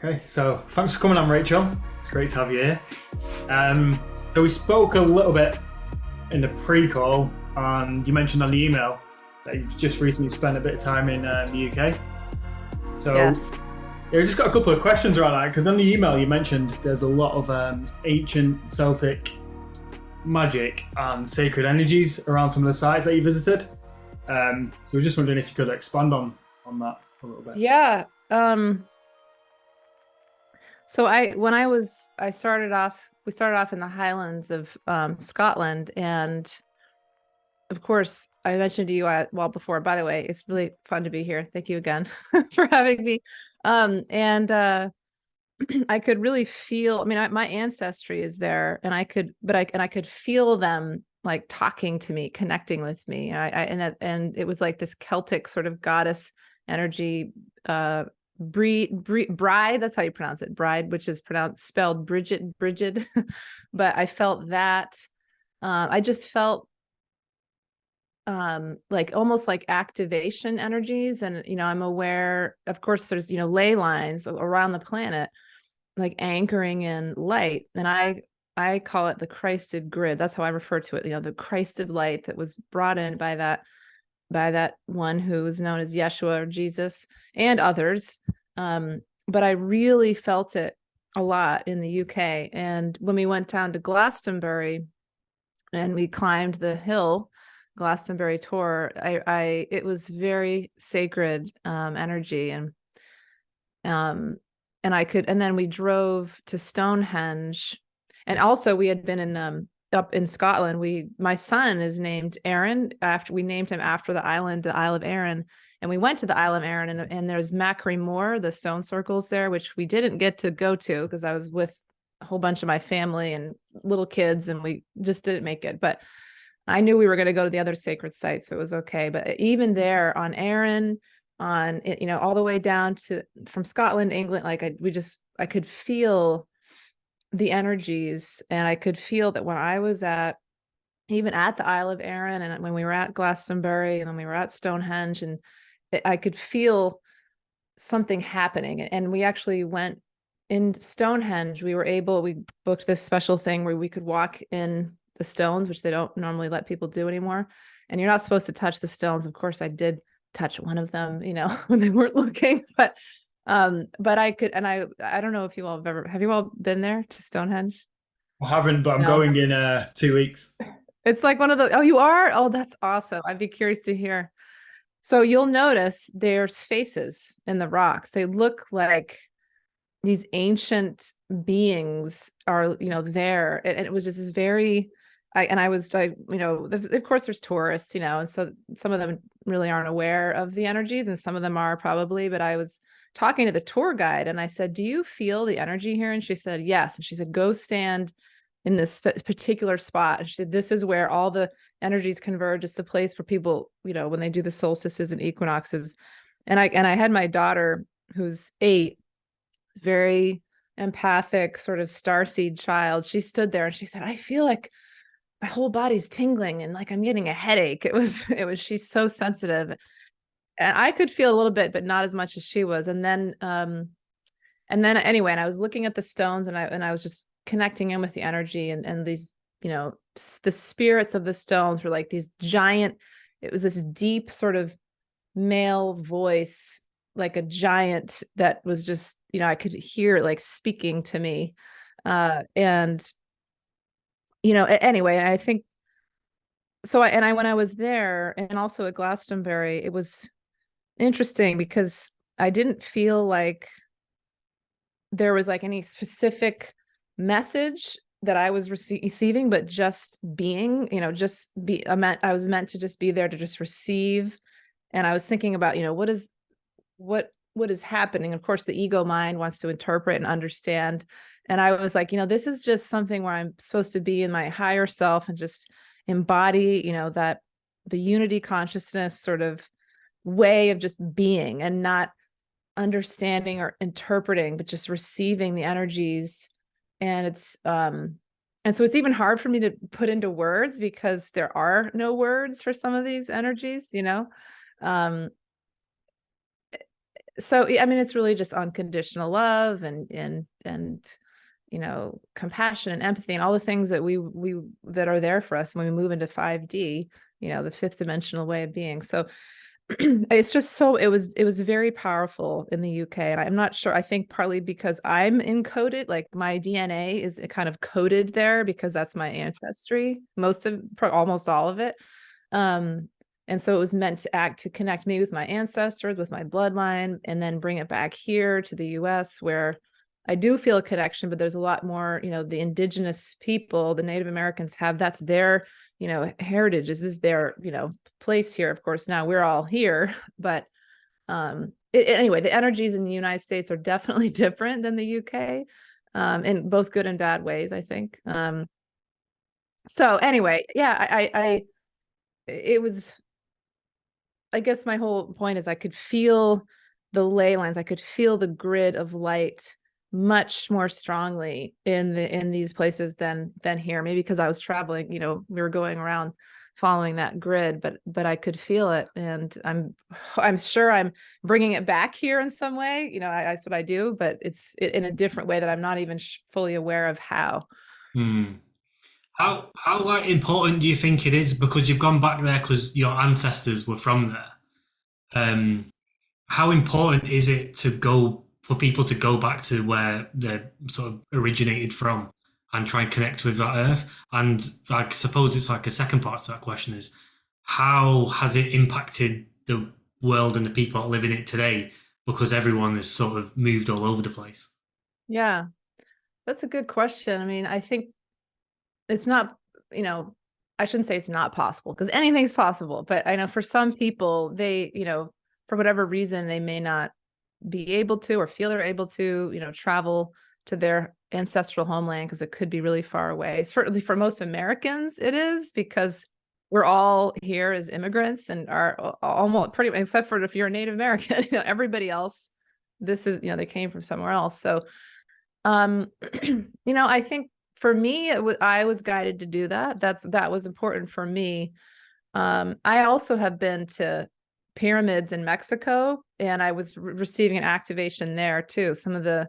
Okay, so thanks for coming on, Rachel. It's great to have you here. So we spoke a little bit in the pre-call, and you mentioned on the email that you've just recently spent a bit of time in the UK. So Yes. yeah, we just got a couple of questions around that because on the email you mentioned there's a lot of ancient Celtic magic and sacred energies around some of the sites that you visited. So we're just wondering if you could expand on that a little bit. Yeah. So I started off, we started off in the Highlands of Scotland. And of course, I mentioned to you, well, before, by the way, it's really fun to be here. Thank you again for having me. And I could really feel, I mean, my ancestry is there, and I could feel them like talking to me, connecting with me. And it was like this Celtic sort of goddess energy, bride, that's how you pronounce it, bride, which is spelled Bridget. But I felt that. I just felt like almost like activation energies. And I'm aware, of course, there's ley lines around the planet, like anchoring in light. And I call it the Christed grid. That's how I refer to it, the Christed light that was brought in by that one who is known as Yeshua or Jesus and others. But I really felt it a lot in the UK. And when we went down to Glastonbury and we climbed the hill, Glastonbury tour, it was very sacred energy. And then we drove to Stonehenge. And also we had been in up in Scotland. My son is named Aaron, after we named him after the Isle of Arran. And we went to the Isle of Arran, and there's Macri Moor, the stone circles there, which we didn't get to go to because I was with a whole bunch of my family and little kids, and we just didn't make it. But I knew we were going to go to the other sacred sites, so it was okay. But even there on Arran, on all the way down to from Scotland, England, like I could feel the energies. And I could feel that when I was even at the Isle of Arran, and when we were at Glastonbury, and when we were at Stonehenge, and I could feel something happening. And we actually went in Stonehenge. We booked this special thing where we could walk in the stones, which they don't normally let people do anymore. And you're not supposed to touch the stones. Of course, I did touch one of them, when they weren't looking, but I could. And I don't know if you all have you all been there to Stonehenge? I haven't, but I'm No. going in 2 weeks. It's like one of the, oh, you are? Oh, that's awesome. I'd be curious to hear. So you'll notice there's faces in the rocks. They look like these ancient beings are, there. And it was just very, of course there's tourists, and so some of them really aren't aware of the energies, and some of them are probably. But I was talking to the tour guide, and I said, "Do you feel the energy here?" And she said, "Yes." And she said, "Go stand in this particular spot." And she said, "This is where all the energies converge. It's the place where people, when they do the solstices and equinoxes." And I had my daughter, who's 8, very empathic, sort of starseed child. She stood there and she said, "I feel like my whole body's tingling and like I'm getting a headache." She's so sensitive. And I could feel a little bit, but not as much as she was. And then anyway, and I was looking at the stones, and I was just connecting in with the energy, and these, the spirits of the stones were like these giant, it was this deep sort of male voice, like a giant that was just, I could hear it like speaking to me. And anyway, I think so. When I was there, and also at Glastonbury, it was interesting because I didn't feel like there was like any specific message that I was receiving, but just being, I was meant to just be there to just receive. And I was thinking about, what is happening. Of course, the ego mind wants to interpret and understand. And I was like, this is just something where I'm supposed to be in my higher self and just embody, that the unity consciousness sort of way of just being, and not understanding or interpreting, but just receiving the energies. And so it's even hard for me to put into words because there are no words for some of these energies. um So I mean, it's really just unconditional love and compassion and empathy and all the things that we that are there for us when we move into 5D, the fifth dimensional way of being. So it's just so it was very powerful in the UK. And I'm not sure, I think partly because I'm encoded, like my DNA is kind of coded there because that's my ancestry, almost all of it. And so it was meant to connect me with my ancestors, with my bloodline, and then bring it back here to the US, where I do feel a connection, but there's a lot more, the indigenous people, the Native Americans that's their, heritage. This is their, place here. Of course, now we're all here, but anyway, the energies in the United States are definitely different than the UK, in both good and bad ways, I think. So anyway, yeah, it was, I guess my whole point is I could feel the ley lines. I could feel the grid of light much more strongly in these places than here. Maybe because I was traveling, we were going around following that grid, but I could feel it, and I'm sure I'm bringing it back here in some way. That's what I do, but it's in a different way that I'm not even fully aware of how. How like important do you think it is, because you've gone back there because your ancestors were from there? How important is it for people to go back to where they're sort of originated from and try and connect with that earth? And I suppose it's like a second part to that question is, how has it impacted the world and the people that live in it today? Because everyone is sort of moved all over the place. Yeah, that's a good question. I mean, I think it's not, I shouldn't say it's not possible, because anything's possible. But I know for some people, they, for whatever reason, they may not be able to or feel they're able to, travel to their ancestral homeland because it could be really far away. Certainly for most Americans, it is, because we're all here as immigrants and are almost pretty, except for if you're a Native American, everybody else, this is, they came from somewhere else. So, I think for me, I was guided to do that. That was important for me. I also have been to pyramids in Mexico, and I was receiving an activation there too. Some of the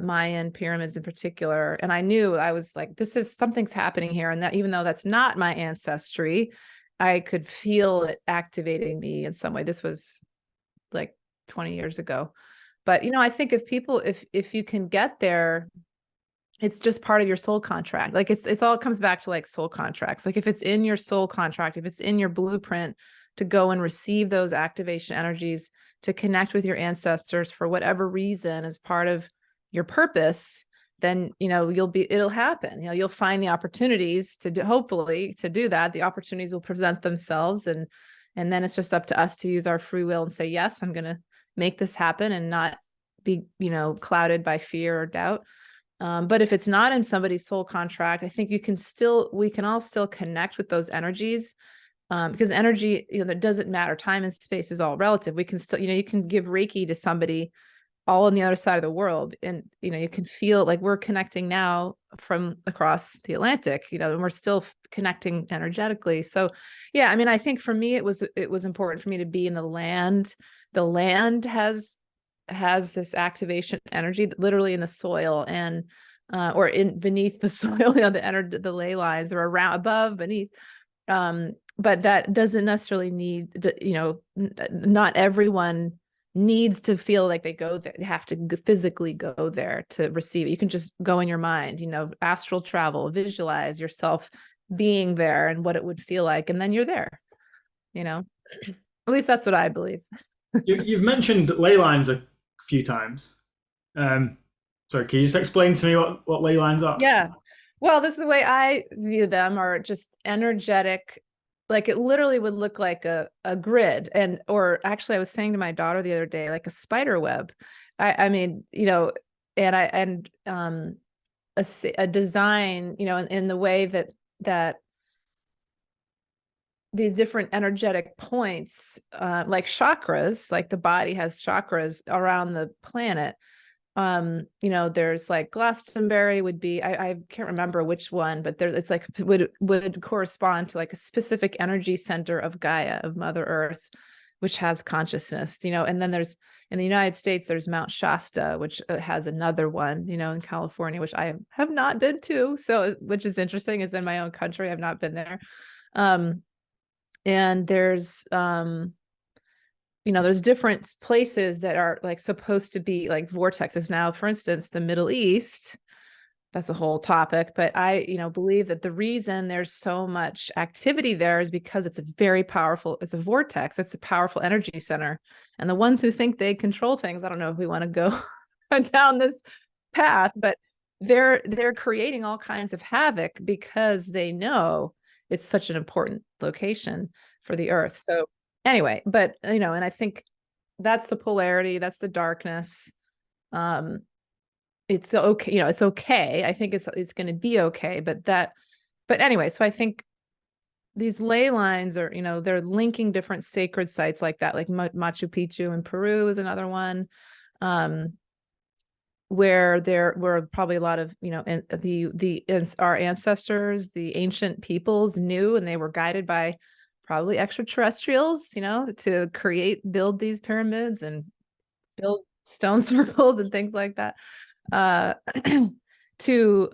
Mayan pyramids in particular, and I knew, I was like, something's happening here, and that even though that's not my ancestry, I could feel it activating me in some way. This was like 20 years ago. But I think if you can get there, it's just part of your soul contract. Like it's all comes back to like soul contracts. Like if it's in your soul contract, if it's in your blueprint to go and receive those activation energies, to connect with your ancestors for whatever reason as part of your purpose, then it'll happen. You'll find the opportunities hopefully to do that. The opportunities will present themselves, and then it's just up to us to use our free will and say, yes, I'm going to make this happen, and not be clouded by fear or doubt. But if it's not in somebody's soul contract, I think we can all still connect with those energies, because energy, that doesn't matter. Time and space is all relative. We can still, you can give Reiki to somebody all on the other side of the world, and you can feel like we're connecting now from across the Atlantic, and we're still connecting energetically. So yeah, I mean, I think for me, it was important for me to be in the land. The land has this activation energy literally in the soil, and or beneath the soil, the ley lines, or around, above, beneath. But that doesn't necessarily need, not everyone needs to feel like they go there. They have to physically go there to receive it. You can just go in your mind, astral travel, visualize yourself being there and what it would feel like, and then you're there. At least that's what I believe. You've mentioned ley lines a few times. Sorry, can you just explain to me what ley lines are? Yeah. Well, this is the way I view them, are just energetic. Like it literally would look like a grid, or actually I was saying to my daughter the other day, like a spider web. I mean, and a design, in the way that these different energetic points, like chakras, like the body has chakras around the planet. There's like Glastonbury would be, I can't remember which one, but it's like would correspond to like a specific energy center of Gaia, of Mother Earth, which has consciousness, and then there's In the United States, there's Mount Shasta, which has another one, in California, which I have not been to. So, which is interesting. It's in my own country. I've not been there. And there's, there's different places that are like supposed to be like vortexes. Now, for instance, the Middle East, that's a whole topic, but I, believe that the reason there's so much activity there is because it's it's a vortex. It's a powerful energy center. And the ones who think they control things, I don't know if we want to go down this path, but they're creating all kinds of havoc because they know it's such an important location for the earth. So anyway, but, and I think that's the polarity, that's the darkness. It's okay, it's okay. I think it's going to be okay, but anyway, so I think these ley lines are, they're linking different sacred sites like that, like Machu Picchu in Peru is another one, where there were probably a lot of, our ancestors, the ancient peoples knew, and they were guided by probably extraterrestrials, to build these pyramids and build stone circles and things like that. To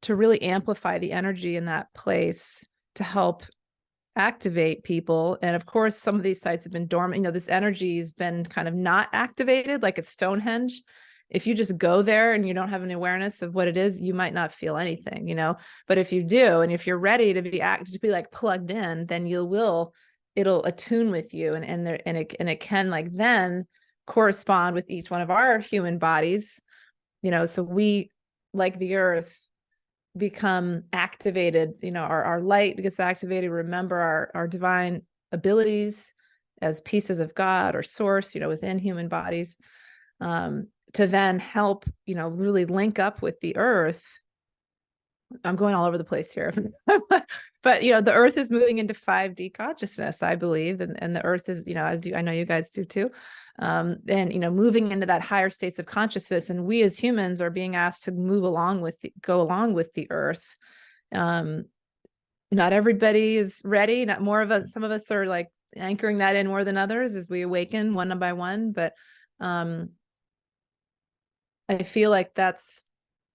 really amplify the energy in that place to help activate people. And of course, some of these sites have been dormant. This energy has been kind of not activated, like at Stonehenge. If you just go there and you don't have an awareness of what it is, you might not feel anything, but if you do, and if you're ready to be like plugged in, then it'll attune with you, and it can like then correspond with each one of our human bodies. So we, like the earth, become activated, our light gets activated, remember our divine abilities as pieces of God or source, within human bodies, to then help, really link up with the earth. I'm going all over the place here. But, the earth is moving into 5D consciousness, I believe. And the earth is, I know you guys do too. And, moving into that higher states of consciousness. And we as humans are being asked to go along with the earth. Not everybody is ready. Some of us are like anchoring that in more than others as we awaken one by one. But I feel like that's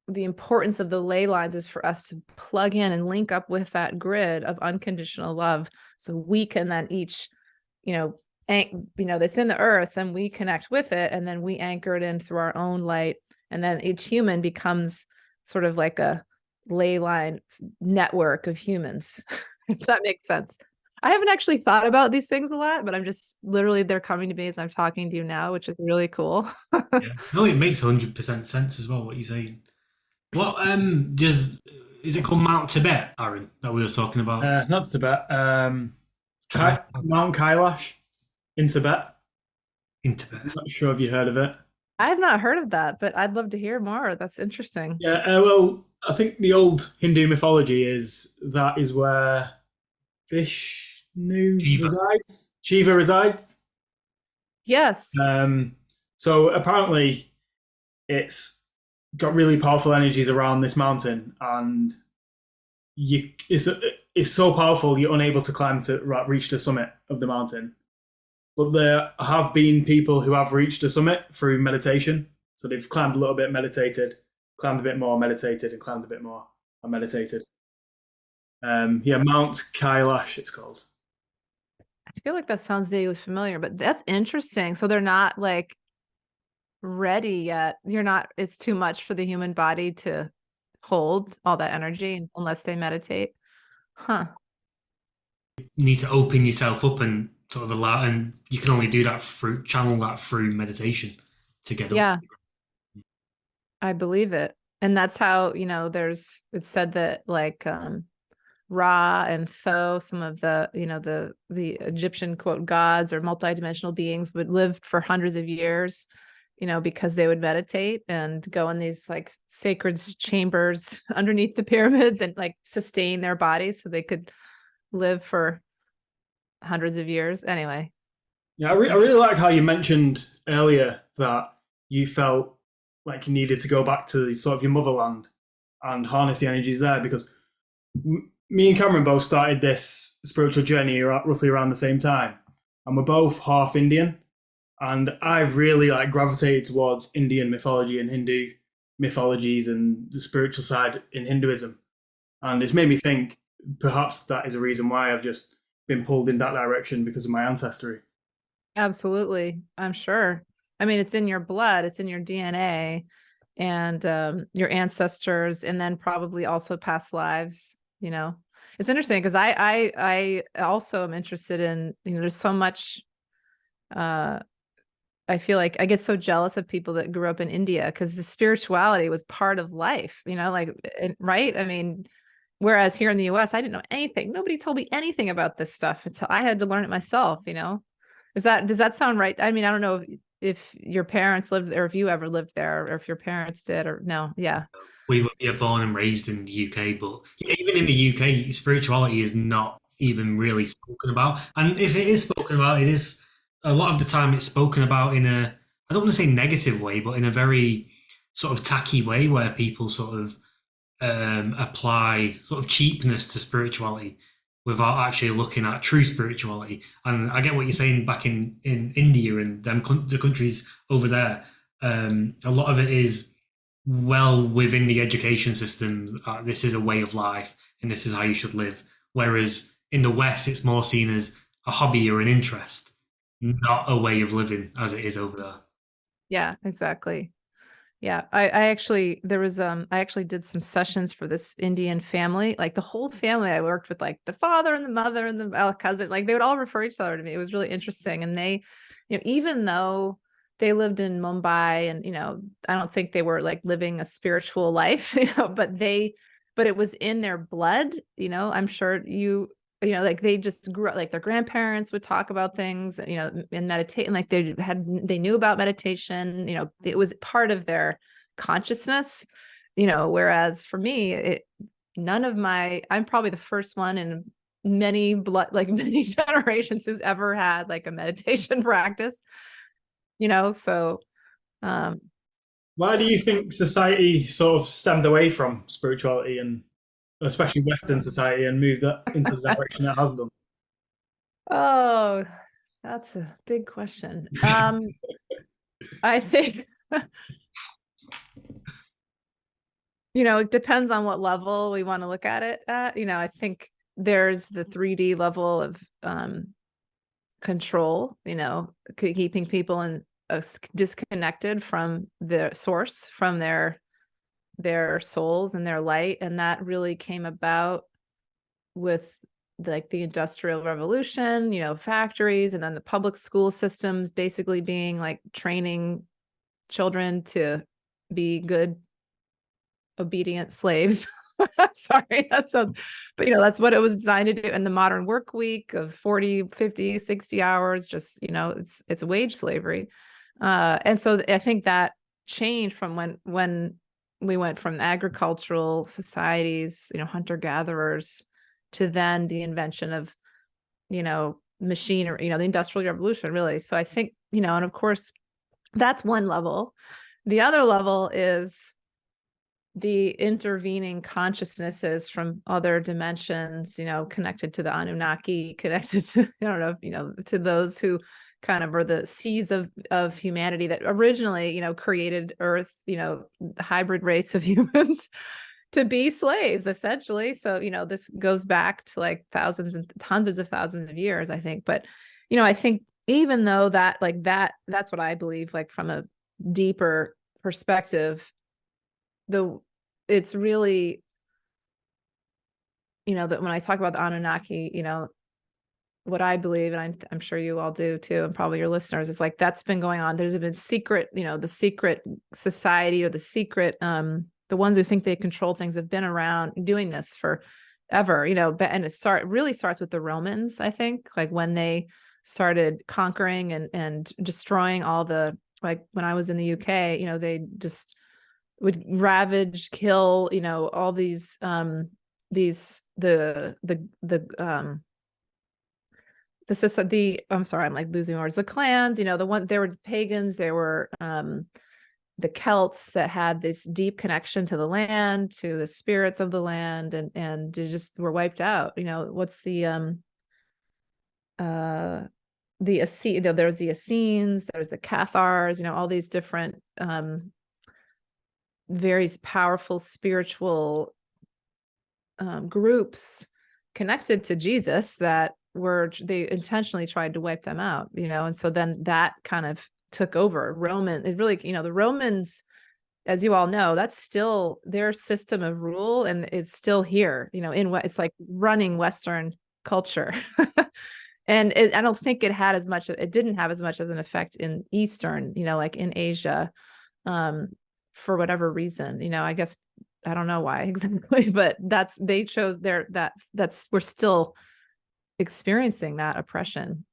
the importance of the ley lines, is for us to plug in and link up with that grid of unconditional love, so we can then each, that's in the earth, and we connect with it, and then we anchor it in through our own light, and then each human becomes sort of like a ley line network of humans. If that makes sense. I haven't actually thought about these things a lot, but I'm just literally, they're coming to me as I'm talking to you now, which is really cool. Yeah. No, it makes 100% sense as well, what you're saying. What is it called Mount Tibet, Aaron, that we were talking about? Not Tibet. Mount Kailash in Tibet. In Tibet. I'm not sure if you heard of it. I have not heard of that, but I'd love to hear more. That's interesting. Yeah, well, I think the old Hindu mythology is where Vishnu resides. Shiva resides. Yes. So apparently it's got really powerful energies around this mountain, and it's so powerful you're unable to climb to reach the summit of the mountain. But there have been people who have reached the summit through meditation. So they've climbed a little bit, meditated, climbed a bit more, meditated, and climbed a bit more and meditated. Mount Kailash, it's called. I feel like that sounds vaguely familiar, but that's interesting. So they're not like ready yet. It's too much for the human body to hold all that energy unless they meditate. Huh. You need to open yourself up and sort of allow, and you can only do that channel that through meditation to get up. Yeah. I believe it. And that's how, it's said that like Ra and Tho, some of the, the Egyptian quote gods or multidimensional beings would live for hundreds of years, because they would meditate and go in these like sacred chambers underneath the pyramids and like sustain their bodies so they could live for hundreds of years. Anyway. Yeah, I really like how you mentioned earlier that you felt like you needed to go back to sort of your motherland and harness the energies there, because me and Cameron both started this spiritual journey roughly around the same time, and we're both half Indian. And I've really like gravitated towards Indian mythology and Hindu mythologies and the spiritual side in Hinduism. And it's made me think perhaps that is a reason why I've just been pulled in that direction because of my ancestry. Absolutely. I'm sure. I mean, it's in your blood, it's in your DNA, and your ancestors, and then probably also past lives, you know. It's interesting because I also am interested in, you know, there's so much uh I feel like I get so jealous of people that grew up in India because the spirituality was part of life, you know, like, right? I mean, whereas here in the US, I didn't know anything. Nobody told me anything about this stuff until I had to learn it myself, you know? Does that sound right? I mean, I don't know if your parents lived there, or if you ever lived there, or if your parents did, or no. Yeah. We were, yeah, born and raised in the UK, but yeah, even in the UK, spirituality is not even really spoken about. And if it is spoken about, it is a lot of the time it's spoken about in a, I don't want to say negative way, but in a very sort of tacky way where people sort of apply sort of cheapness to spirituality without actually looking at true spirituality. And I get what you're saying back in India and the countries over there. A lot of it is well within the education system. This is a way of life and this is how you should live. Whereas in the West, it's more seen as a hobby or an interest, not a way of living as it is over there. Yeah, exactly. Yeah. I actually, there was, I actually did some sessions for this Indian family, like the whole family. I worked with like the father and the mother and the cousin, like they would all refer each other to me. It was really interesting. And they, you know, even though they lived in Mumbai and, you know, I don't think they were like living a spiritual life, you know, but it was in their blood, you know. I'm sure you know, like they just grew up, like their grandparents would talk about things, you know, and meditate, and like they knew about meditation, you know, it was part of their consciousness, you know, whereas for me, I'm probably the first one in many like many generations who's ever had like a meditation practice, you know. So um Why do you think society sort of stemmed away from spirituality and especially Western society and moved that into the direction it has done? oh, that's a big question. I think you know, it depends on what level we want to look at it at. You know, I think there's the 3D level of control, you know, keeping people disconnected from the source, from their souls and their light. And that really came about with like the Industrial Revolution, you know, factories, and then the public school systems basically being like training children to be good obedient slaves. Sorry, that sounds, but you know, that's what it was designed to do. And the modern work week of 40, 50, 60 hours, just, you know, it's wage slavery. And so I think that changed from when we went from agricultural societies, you know, hunter-gatherers, to then the invention of, you know, machinery, you know, the Industrial Revolution, really. So I think, you know, and of course, that's one level. The other level is the intervening consciousnesses from other dimensions, you know, connected to the Anunnaki, connected to, I don't know, you know, to those who kind of are the seeds of humanity that originally, you know, created Earth, you know, the hybrid race of humans to be slaves, essentially. So, you know, this goes back to like thousands and hundreds of thousands of years, I think. But, you know, I think even though that, like that's what I believe, like from a deeper perspective, it's really, you know, that when I talk about the Anunnaki, you know, what I believe, and I'm sure you all do too, and probably your listeners, is like that's been going on. There's been secret, you know, the secret society, or the secret, the ones who think they control things have been around doing this forever, you know. And really starts with the Romans, I think, like when they started conquering and destroying all the, like when I was in the UK, you know, they just would ravage, kill, you know, all these the I'm sorry, I'm like losing words. The clans, you know, they were pagans, they were the Celts that had this deep connection to the land, to the spirits of the land, and they just were wiped out. You know, what's the there's the Essenes, there's the Cathars, all these different very powerful spiritual groups connected to Jesus that they intentionally tried to wipe them out, and so then that kind of took over. The Romans, as you all know, that's still their system of rule, and it's still here, it's like running Western culture. And I don't think it didn't have as much of an effect in Eastern, like in Asia, for whatever reason, I guess, I don't know why exactly, but they chose we're still experiencing that oppression.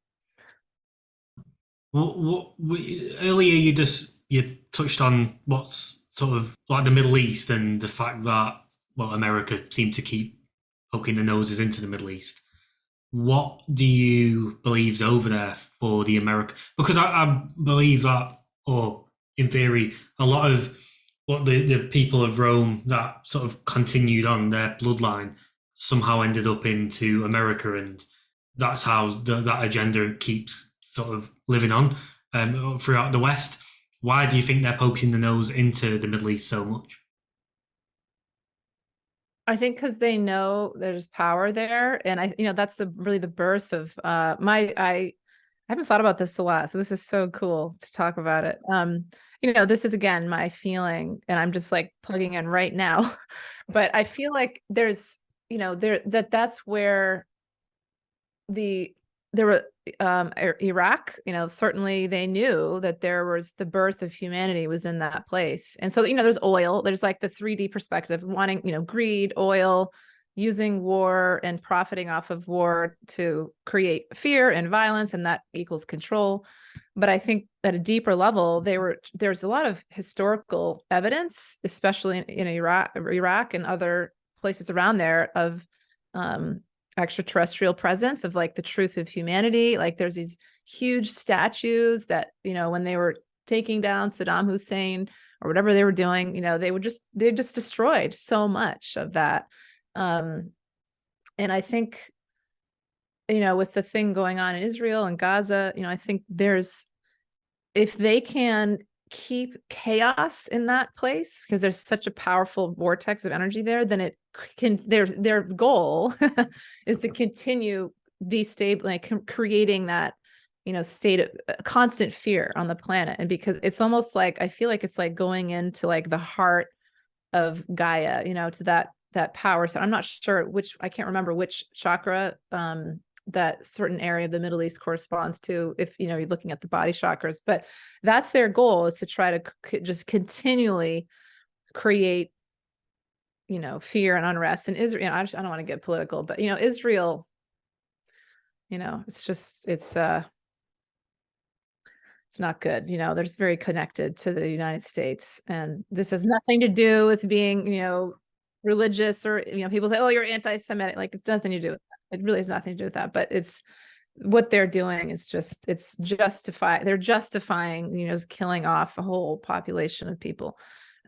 Well, earlier you touched on what's sort of like the Middle East and the fact that, well, America seemed to keep poking their noses into the Middle East. What do you believe's over there for the America? Because I believe that, or in theory, a lot of what the people of Rome that sort of continued on their bloodline somehow ended up into America, and that's how that agenda keeps sort of living on throughout the West. Why do you think they're poking the nose into the Middle East so much? I think because they know there's power there, and that's really the birth of I haven't thought about this a lot, so this is so cool to talk about it. This is again my feeling, and I'm just like plugging in right now, but I feel like there's that's where there were Iraq, certainly they knew that there was the birth of humanity was in that place. And so, there's oil, there's like the 3D perspective, wanting, greed, oil, using war and profiting off of war to create fear and violence, and that equals control. But I think at a deeper level, there's a lot of historical evidence, especially in Iraq and other places around there, of extraterrestrial presence, of like the truth of humanity. Like there's these huge statues that, when they were taking down Saddam Hussein or whatever they were doing, they just destroyed so much of that. And I think, with the thing going on in Israel and Gaza, I think if they can keep chaos in that place, because there's such a powerful vortex of energy there, then their goal is to continue creating that, state of constant fear on the planet. And because it's almost like, I feel like it's like going into like the heart of Gaia, to that power. So I'm not sure I can't remember which chakra that certain area of the Middle East corresponds to, if you're looking at the body chakras, but that's their goal, is to try to just continually create fear and unrest in Israel. I don't want to get political, but Israel, it's not good. They're just very connected to the United States, and this has nothing to do with being religious, or people say, oh, you're anti-Semitic. Like, it's nothing to do with that. It really has nothing to do with that. But it's what they're doing is they're justifying killing off a whole population of people,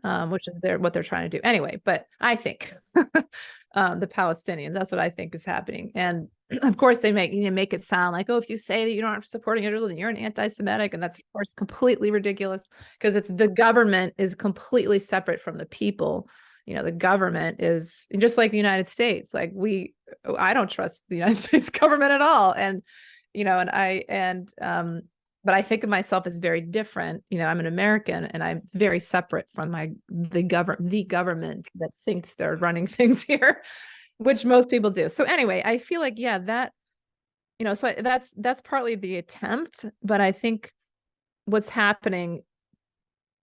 which is what they're trying to do anyway. But I think the Palestinians, that's what I think is happening. And of course they make it sound like, oh, if you say that you aren't supporting Israel, then you're an anti-Semitic, and that's of course completely ridiculous, because the government is completely separate from the people. The government is just like the United States. Like I don't trust the United States government at all. And, but I think of myself as very different. I'm an American, and I'm very separate from the government that thinks they're running things here, which most people do. So anyway, I feel like, yeah, that, so that's partly the attempt, but I think what's happening.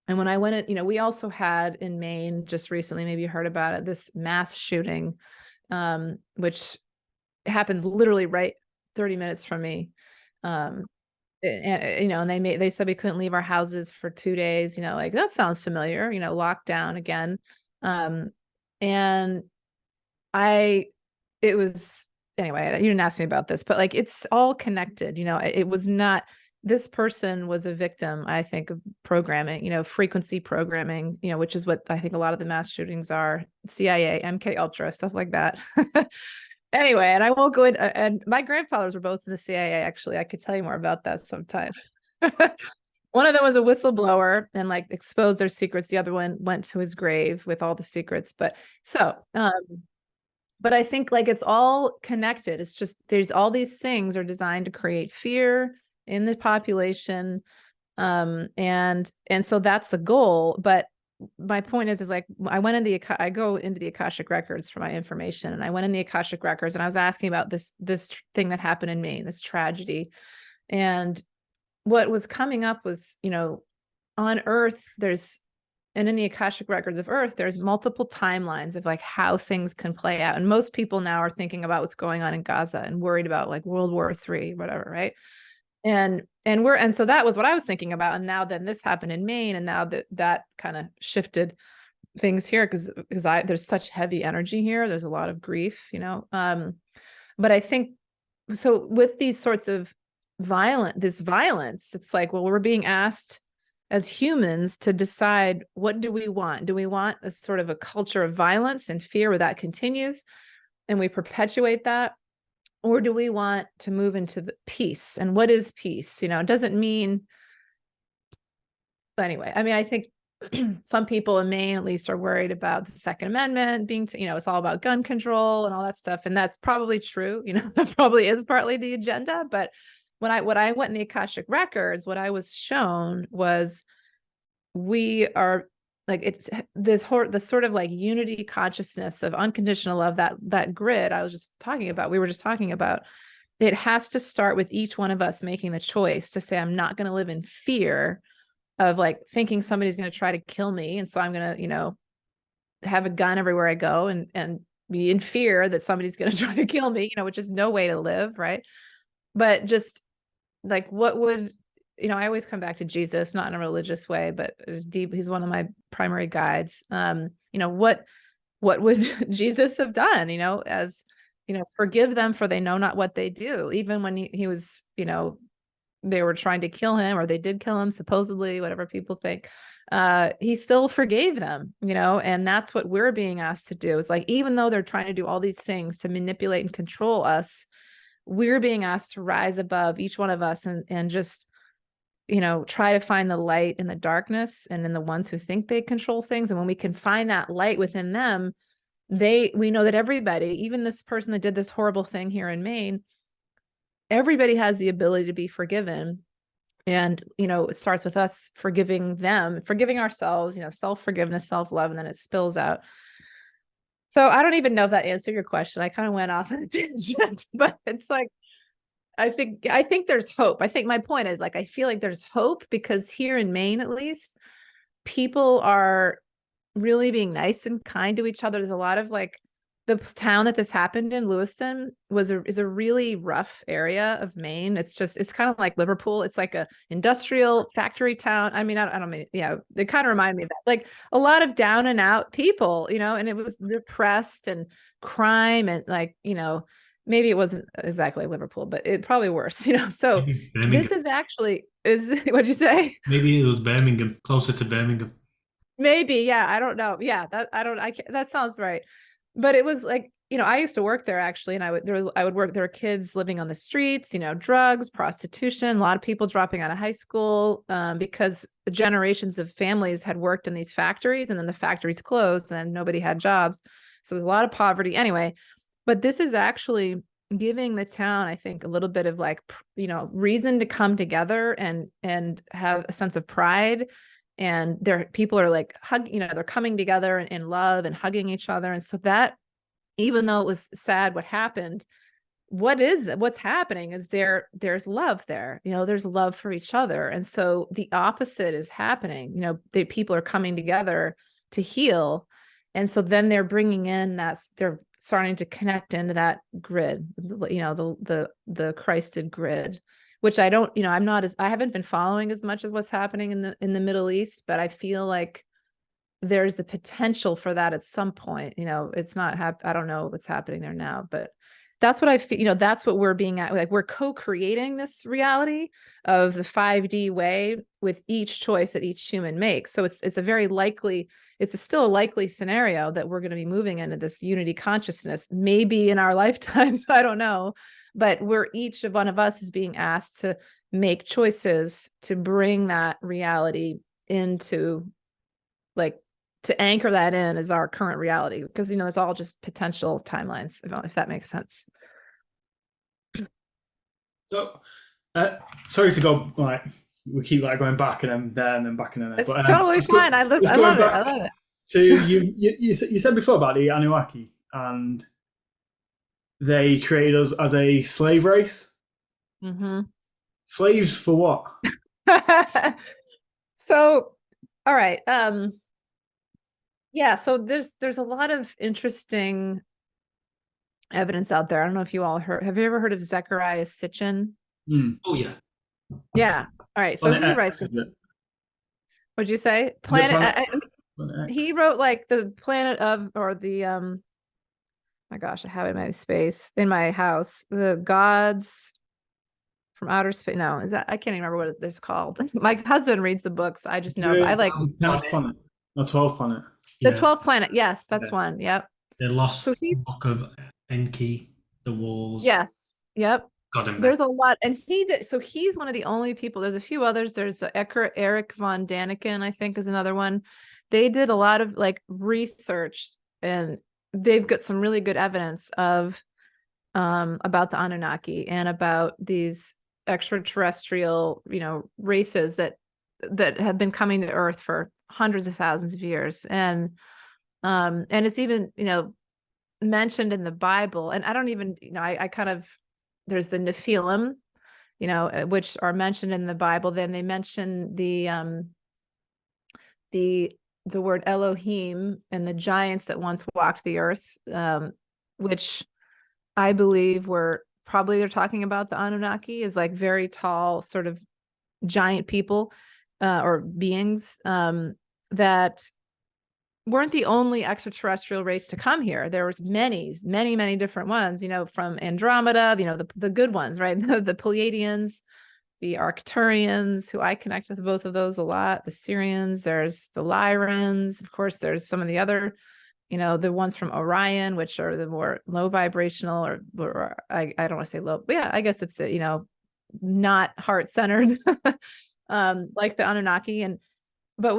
And when I went in, we also had in Maine just recently, maybe you heard about it, this mass shooting, which happened literally right 30 minutes from me. And they said we couldn't leave our houses for 2 days, like that sounds familiar, lockdown again. And it was, anyway, you didn't ask me about this, but like, it's all connected, it was not, this person was a victim, I think, of programming, frequency programming, which is what I think a lot of the mass shootings are, CIA, MK Ultra, stuff like that. Anyway, and I won't go into, and my grandfathers were both in the CIA, actually. I could tell you more about that sometime. One of them was a whistleblower and like exposed their secrets. The other one went to his grave with all the secrets. But but I think like it's all connected. It's just there's all these things are designed to create fear in the population. And so that's the goal. But my point is like I go into the Akashic Records for my information, and I went in the Akashic Records and I was asking about this thing that happened in Maine, this tragedy. And what was coming up was, on Earth, and in the Akashic Records of Earth, there's multiple timelines of like how things can play out. And most people now are thinking about what's going on in Gaza and worried about like World War III, whatever, right? And so that was what I was thinking about. And now then this happened in Maine, and now that kind of shifted things here because there's such heavy energy here. There's a lot of grief, but I think so with these sorts of violence, it's like, well, we're being asked as humans to decide, what do we want? Do we want a sort of a culture of violence and fear where that continues and we perpetuate that? Or do we want to move into the peace? And what is peace? It doesn't mean, anyway, I mean, I think some people in Maine at least are worried about the Second Amendment being, it's all about gun control and all that stuff. And that's probably true. That probably is partly the agenda. But when I went in the Akashic Records, what I was shown was we are like, it's the sort of like unity consciousness of unconditional love, that grid we were just talking about. It has to start with each one of us making the choice to say, I'm not going to live in fear of like thinking somebody's going to try to kill me. And so I'm going to, have a gun everywhere I go and be in fear that somebody's going to try to kill me, which is no way to live. Right. But just like, what would, I always come back to Jesus, not in a religious way, but he's one of my primary guides. What would Jesus have done, as, forgive them for they know not what they do. Even when he was, they were trying to kill him, or they did kill him, supposedly, whatever people think, he still forgave them, and that's what we're being asked to do. It's like, even though they're trying to do all these things to manipulate and control us, we're being asked to rise above, each one of us, and just, try to find the light in the darkness and in the ones who think they control things. And when we can find that light within them, we know that everybody, even this person that did this horrible thing here in Maine, everybody has the ability to be forgiven. And, it starts with us forgiving them, forgiving ourselves, self-forgiveness, self-love, and then it spills out. So I don't even know if that answered your question. I kind of went off on a tangent, but it's like, I think there's hope. I think my point is like, I feel like there's hope because here in Maine, at least, people are really being nice and kind to each other. There's a lot of like, the town that this happened in, Lewiston, is a really rough area of Maine. It's kind of like Liverpool. It's like a industrial factory town. I mean, I don't mean, it kind of reminded me of that. Like a lot of down and out people, and it was depressed and crime and like, maybe it wasn't exactly Liverpool, but it probably worse, So this is what'd you say? Maybe it was Birmingham, closer to Birmingham. Maybe, yeah. I don't know. Yeah, that sounds right. But it was like, I used to work there actually, and I would work. There were kids living on the streets, drugs, prostitution, a lot of people dropping out of high school because generations of families had worked in these factories, and then the factories closed, and nobody had jobs. So there's a lot of poverty anyway. But this is actually giving the town, I think, a little bit of like, reason to come together and have a sense of pride. And people are like they're coming together in love and hugging each other. And so that, even though it was sad what happened, what's happening is there's love there, there's love for each other. And so the opposite is happening, the people are coming together to heal. And so then they're bringing in they're starting to connect into that grid, the Christed grid, which I don't, I haven't been following as much as what's happening in the Middle East, but I feel like there's the potential for that at some point. It's not, I don't know what's happening there now, but that's what I feel, you know, that's what we're being at. Like, we're co-creating this reality of the 5D way with each choice that each human makes. So it's a very likely, still a likely scenario that we're going to be moving into this unity consciousness, maybe in our lifetimes, I don't know, but each one of us is being asked to make choices to bring that reality into, like, to anchor that in as our current reality, because, you know, it's all just potential timelines, if that makes sense. So, sorry to go, like, we keep like going back and then there and then back and then there. It's But, totally fine. I love it. I love it. So you said before about the Anunnaki, and they created us as a slave race. Mm-hmm. Slaves for what? So, all right. Yeah, so there's a lot of interesting evidence out there. I don't know if you all have you ever heard of Zecharia Sitchin? Oh yeah. Yeah. All right. So Planet he X, writes. is it? What'd you say? Planet X? He wrote like the planet of, or the my gosh, I have it in my space in my house. The gods from outer space. No, is that, I can't even remember what it's called. My husband reads the books. I just know. I like 10th planet. No, 12th planet. the 12th planet. Yes, that's one. Yep. The lost So book of Enki, the walls. Yes. Yep. Got him. There's a lot, and so he's one of the only people. There's a few others. There's Eric von Daniken, I think, is another one. They did a lot of like research, and they've got some really good evidence of about the Anunnaki and about these extraterrestrial, you know, races that have been coming to Earth for hundreds of thousands of years, and it's even, you know, mentioned in the Bible. And I don't even, you know, I kind of, there's the Nephilim, you know, which are mentioned in the Bible. Then they mention the word Elohim and the giants that once walked the earth, which I believe they're talking about the Anunnaki as like very tall, sort of giant people or beings that weren't the only extraterrestrial race to come here. There was many, many, many different ones, you know, from Andromeda, you know, the good ones, right? The Pleiadians, the Arcturians, who I connect with both of those a lot, the Syrians, there's the Lyrans, of course, there's some of the other, you know, the ones from Orion, which are the more low vibrational, or I don't want to say low, but yeah, I guess it's, you know, not heart-centered, like the Anunnaki. But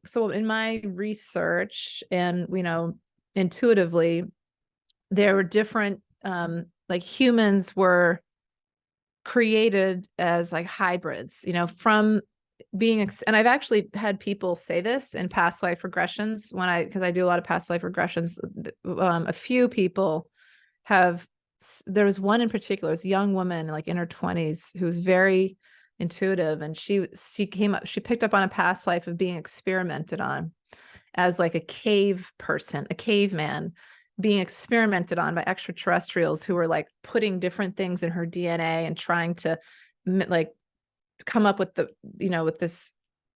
so in my research and, you know, intuitively, there were different, like humans were created as like hybrids, you know, from being, and I've actually had people say this in past life regressions because I do a lot of past life regressions. A few people there was one in particular, this young woman, like in her 20s, who's very intuitive, and she picked up on a past life of being experimented on as like a cave person, a caveman, being experimented on by extraterrestrials who were like putting different things in her DNA and trying to like come up with with this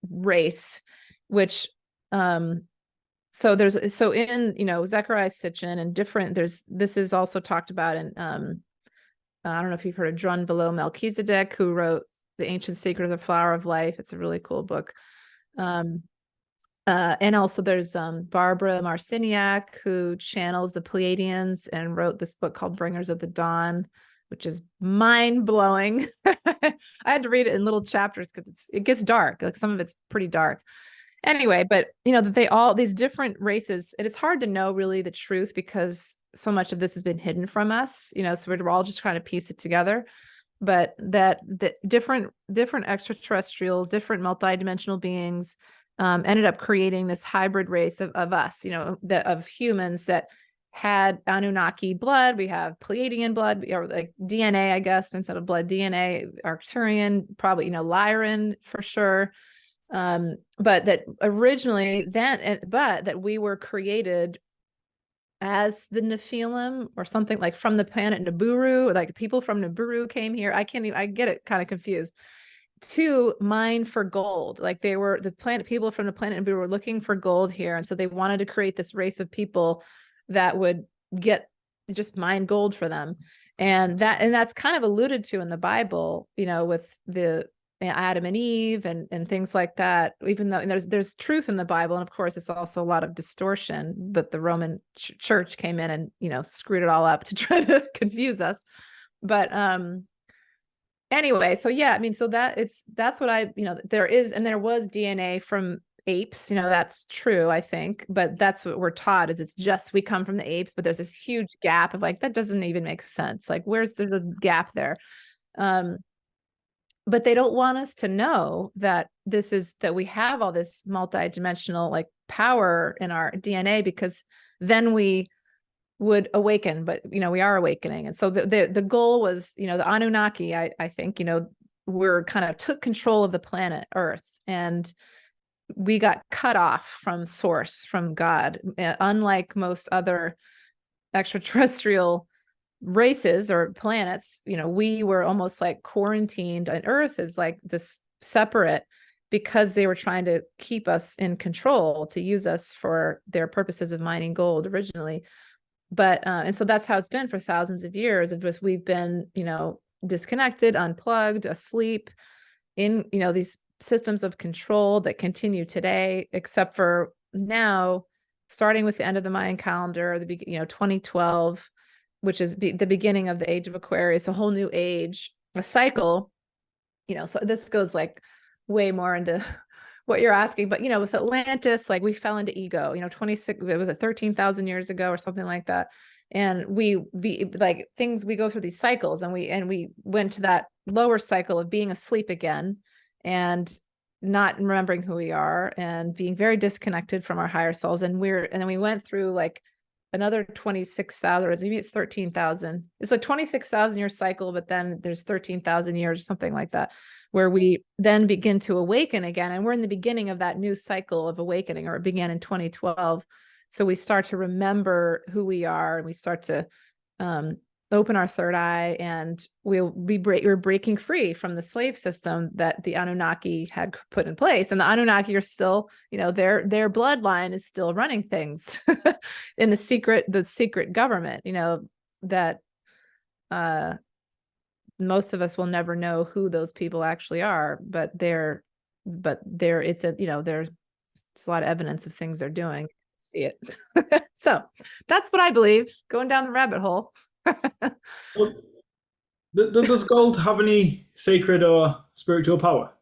race, which so in, you know, Zecharia Sitchin and different, this is also talked about in I don't know if you've heard of Drun Below Melchizedek, who wrote The Ancient Secret of the Flower of Life. It's a really cool book. And also there's Barbara Marciniak, who channels the Pleiadians and wrote this book called Bringers of the Dawn, which is mind-blowing. I had to read it in little chapters because it gets dark. Like, some of it's pretty dark. Anyway, but you know, that these different races, and it's hard to know really the truth because so much of this has been hidden from us, you know, so we're all just trying to piece it together. But that different extraterrestrials, different multidimensional beings ended up creating this hybrid race of us, you know, of humans that had Anunnaki blood. We have Pleiadian blood, or like DNA, I guess, instead of blood, DNA, Arcturian, probably, you know, Lyran for sure. But that originally but that we were created as the Nephilim or something, like from the planet Nibiru, like people from Nibiru came here. I get it kind of confused, to mine for gold. Like they were people from the planet Nibiru were looking for gold here. And so they wanted to create this race of people that would get just mine gold for them. And that's kind of alluded to in the Bible, with the Adam and Eve and things like that, even though there's truth in the Bible. And of course, it's also a lot of distortion, but the Roman church came in and, screwed it all up to try to confuse us. But anyway, so yeah, I mean, so that's what there was DNA from apes, that's true, I think, but that's what we're taught is it's just, we come from the apes, but there's this huge gap of like, that doesn't even make sense. Like, there's a gap there. But they don't want us to know that that we have all this multidimensional like power in our DNA, because then we would awaken, but we are awakening. And so the goal was, the Anunnaki, I think, we're kind of took control of the planet Earth, and we got cut off from source, from God, unlike most other extraterrestrial races or planets. We were almost like quarantined, and Earth is like this separate, because they were trying to keep us in control, to use us for their purposes of mining gold originally. But and so that's how it's been for thousands of years. Of just, we've been disconnected, unplugged, asleep in these systems of control that continue today, except for now, starting with the end of the Mayan calendar, 2012, which is the beginning of the age of Aquarius, a whole new age, a cycle. So this goes like way more into what you're asking, but with Atlantis, like we fell into ego, 26, it was 13,000 years ago or something like that. And we like things, we go through these cycles, and we went to that lower cycle of being asleep again and not remembering who we are and being very disconnected from our higher selves. And then we went through like another 26,000, or maybe it's 13,000. It's like 26,000 year cycle, but then there's 13,000 years or something like that, where we then begin to awaken again. And we're in the beginning of that new cycle of awakening, or it began in 2012. So we start to remember who we are, and we start to open our third eye, and we're breaking free from the slave system that the Anunnaki had put in place. And the Anunnaki are still, their bloodline is still running things in the secret government, that most of us will never know who those people actually are, but there's a lot of evidence of things they're doing. See it. So that's what I believe, going down the rabbit hole. Does gold have any sacred or spiritual power?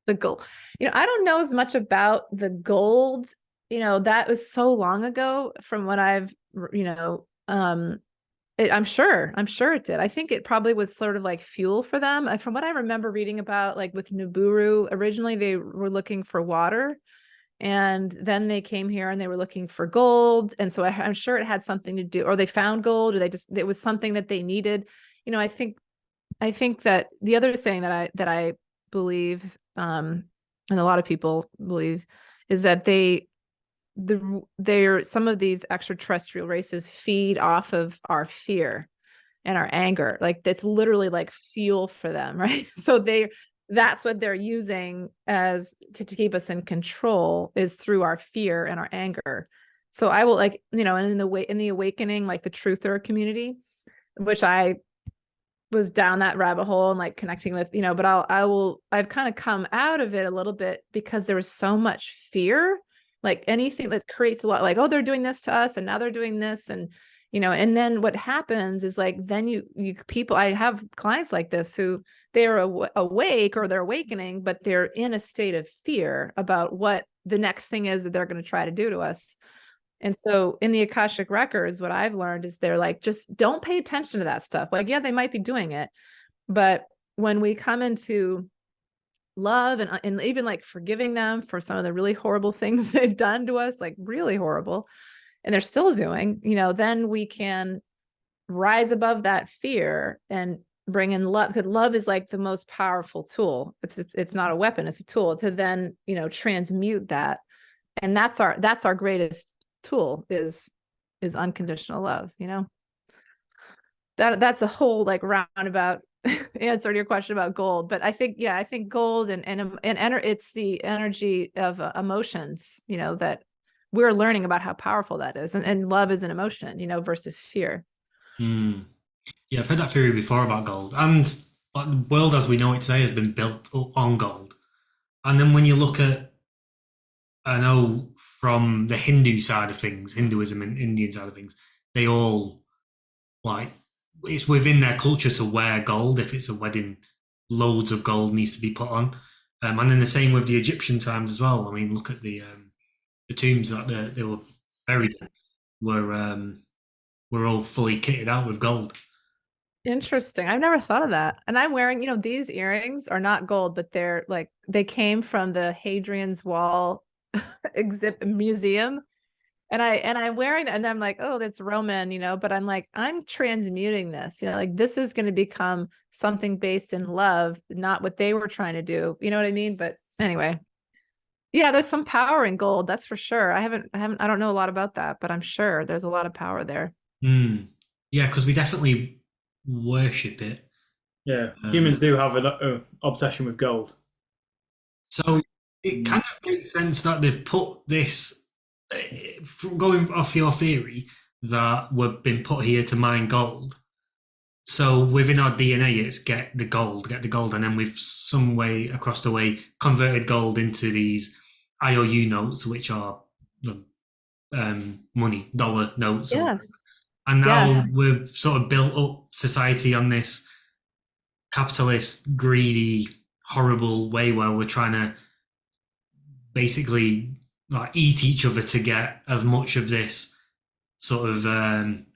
The gold, I don't know as much about the gold. That was so long ago from what I've, I'm sure it did. I think it probably was sort of like fuel for them. From what I remember reading about, like with Nibiru, originally they were looking for water, and then they came here and they were looking for gold. And so I'm sure it had something to do, or they found gold, or it was something that they needed. I think that the other thing that I believe, and a lot of people believe, is that some of these extraterrestrial races feed off of our fear and our anger. Like, that's literally like fuel for them, right? So that's what they're using as to keep us in control, is through our fear and our anger. So I will, like, and in the awakening, like the truther community, which I was down that rabbit hole and like connecting with, but I've kind of come out of it a little bit, because there was so much fear, like anything that creates a lot, like, oh, they're doing this to us, and now they're doing this. And, and then what happens is, like, then people, I have clients like this who they're awake, or they're awakening, but they're in a state of fear about what the next thing is that they're going to try to do to us. And so in the Akashic Records, what I've learned is they're like, just don't pay attention to that stuff. Like, yeah, they might be doing it, but when we come into love and even like forgiving them for some of the really horrible things they've done to us, like really horrible, and they're still doing, then we can rise above that fear and bring in love, because love is like the most powerful tool. It's not a weapon, it's a tool to then, transmute that. And that's our greatest tool is unconditional love. That's a whole like roundabout answer to your question about gold. But I think gold and it's the energy of emotions, that we're learning about how powerful that is. And love is an emotion, versus fear. Mm. Yeah, I've heard that theory before about gold, and like, the world as we know it today has been built up on gold. And then when you look at, I know from the Hindu side of things, Hinduism and Indian side of things, they all like it's within their culture to wear gold. If it's a wedding, loads of gold needs to be put on. And then the same with the Egyptian times as well. I mean, look at the tombs that they were buried in were all fully kitted out with gold. Interesting. I've never thought of that. And I'm wearing, these earrings are not gold, but they're like they came from the Hadrian's Wall exhibit museum. And I'm wearing that and I'm like, oh, that's Roman, but I'm like, I'm transmuting this, like this is going to become something based in love, not what they were trying to do. You know what I mean? But anyway, yeah, there's some power in gold. That's for sure. I don't know a lot about that, but I'm sure there's a lot of power there. Mm. Yeah, because we definitely worship it. Yeah, humans do have an obsession with gold. So it kind of makes sense that they've put this, going off your theory, that we've been put here to mine gold. So within our DNA, it's get the gold, and then we've some way across the way converted gold into these IOU notes, which are the money, dollar notes. Yes. And now Yes. we've sort of built up society on this capitalist, greedy, horrible way where we're trying to basically like eat each other to get as much of this sort of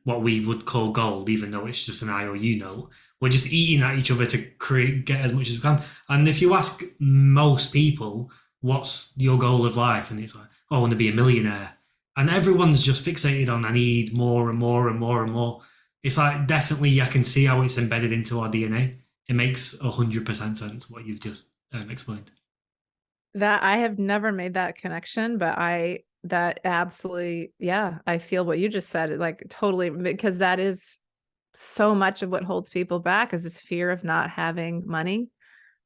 what we would call gold, even though it's just an IOU note. We're just eating at each other to get as much as we can. And if you ask most people, what's your goal of life? And it's like, oh, I want to be a millionaire. And everyone's just fixated on, I need more and more and more and more. It's like, definitely, I can see how it's embedded into our DNA. It makes 100% sense what you've just explained. That I have never made that connection, but that absolutely, yeah, I feel what you just said, like totally, because that is so much of what holds people back is this fear of not having money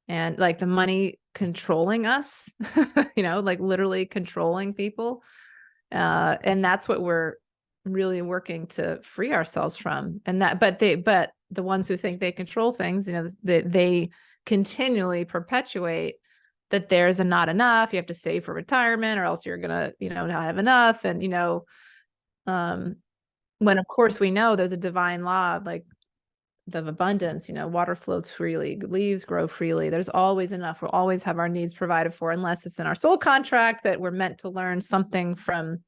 and like the money controlling us, like literally controlling people. And that's what we're really working to free ourselves from. And but the ones who think they control things, they continually perpetuate that there's not enough. You have to save for retirement or else you're gonna, not have enough. And, when of course we know there's a divine law like of abundance, water flows freely, leaves grow freely. There's always enough. We'll always have our needs provided for, unless it's in our soul contract that we're meant to learn something from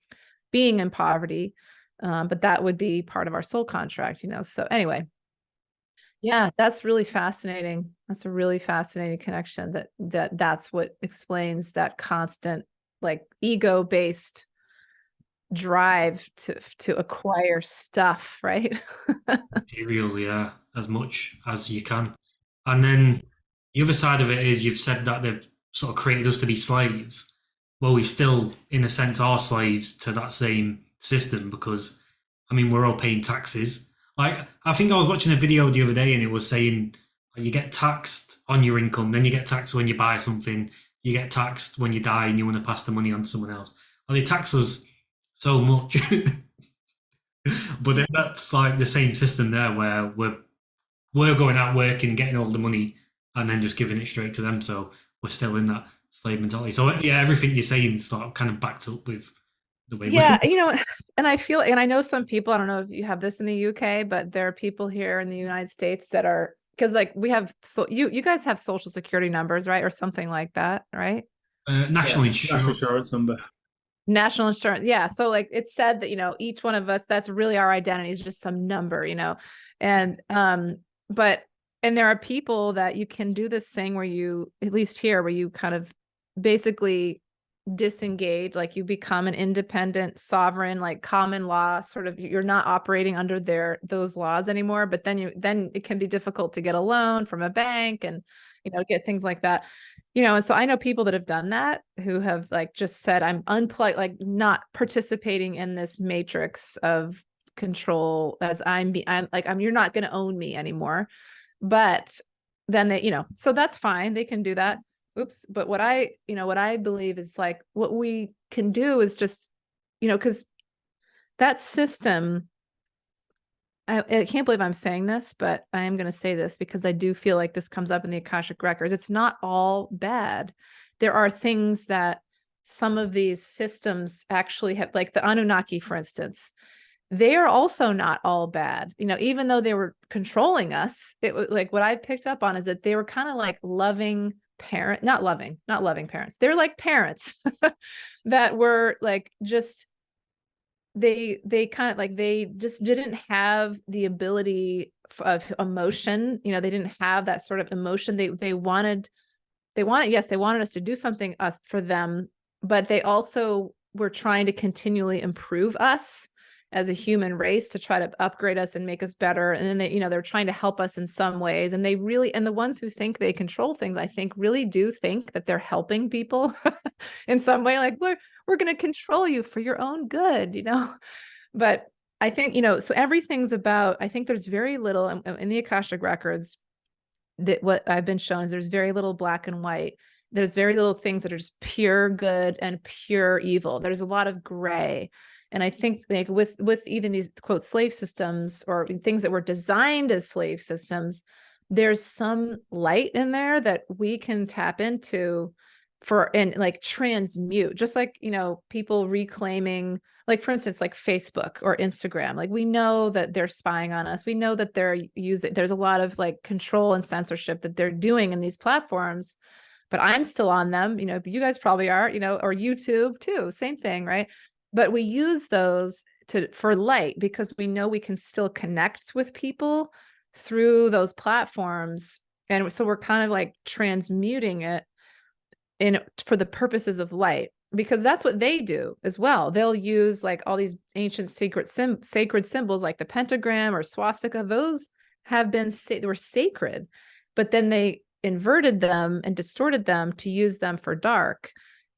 being in poverty. But that would be part of our soul contract, So anyway, yeah, that's really fascinating. That's a really fascinating connection that's what explains that constant like ego-based drive to acquire stuff, right? Material, yeah, as much as you can. And then the other side of it is you've said that they've sort of created us to be slaves. Well, we still, in a sense, are slaves to that same system because, I mean, we're all paying taxes. Like, I think I was watching a video the other day and it was saying you get taxed on your income, then you get taxed when you buy something, you get taxed when you die and you want to pass the money on to someone else. Well, they tax us so much. But then that's like the same system there where we're going out working, getting all the money, and then just giving it straight to them. So we're still in that slave mentality. So yeah, everything you're saying is like kind of backed up with the way. Yeah, and I feel, and I know some people, I don't know if you have this in the UK, but there are people here in the United States that are, because like we have, so you guys have social security numbers, right? Or something like that, right? National insurance number. National insurance. Yeah. So like it said that, each one of us, that's really our identity is just some number, and, and there are people that you can do this thing where you, at least here, where you kind of basically disengage, like you become an independent sovereign, like common law sort of, you're not operating under those laws anymore, but then it can be difficult to get a loan from a bank and get things like that, and so I know people that have done that who have like just said, I'm unplugged, like not participating in this matrix of control as I'm you're not going to own me anymore. But then they, so that's fine, they can do that. Oops. But what I believe is like what we can do is just, because that system I can't believe I'm saying this, but I am going to say this because I do feel like this comes up in the Akashic Records. It's not all bad. There are things that some of these systems actually have, like the Anunnaki, for instance. They are also not all bad. You know, even though they were controlling us, it was like what I picked up on is that they were kind of like loving parent, not loving parents. They're like parents that were like just they kind of like they just didn't have the ability of emotion. You know, they didn't have that sort of emotion. They wanted yes, they wanted us to do something us for them, but they also were trying to continually improve us as a human race to try to upgrade us and make us better. And then they, you know, they're trying to help us in some ways. And they really, and the ones who think they control things, I think really do think that they're helping people in some way. Like, we're going to control you for your own good, you know? But I think, you know, so everything's about, I think there's very little in the Akashic Records that what I've been shown is there's very little black and white. There's very little things that are just pure good and pure evil. There's a lot of gray. And I think like with even these quote slave systems or things that were designed as slave systems, there's some light in there that we can tap into and like transmute, just like, you know, people reclaiming, like for instance, like Facebook or Instagram, like we know that they're spying on us. We know that they're using, there's a lot of like control and censorship that they're doing in these platforms, but I'm still on them, you know, you guys probably are, you know, or YouTube too, same thing, right? But we use those for light because we know we can still connect with people through those platforms. And so we're kind of like transmuting it for the purposes of light, because that's what they do as well. They'll use like all these ancient sacred symbols like the pentagram or swastika. Those have been, they were sacred, but then they inverted them and distorted them to use them for dark.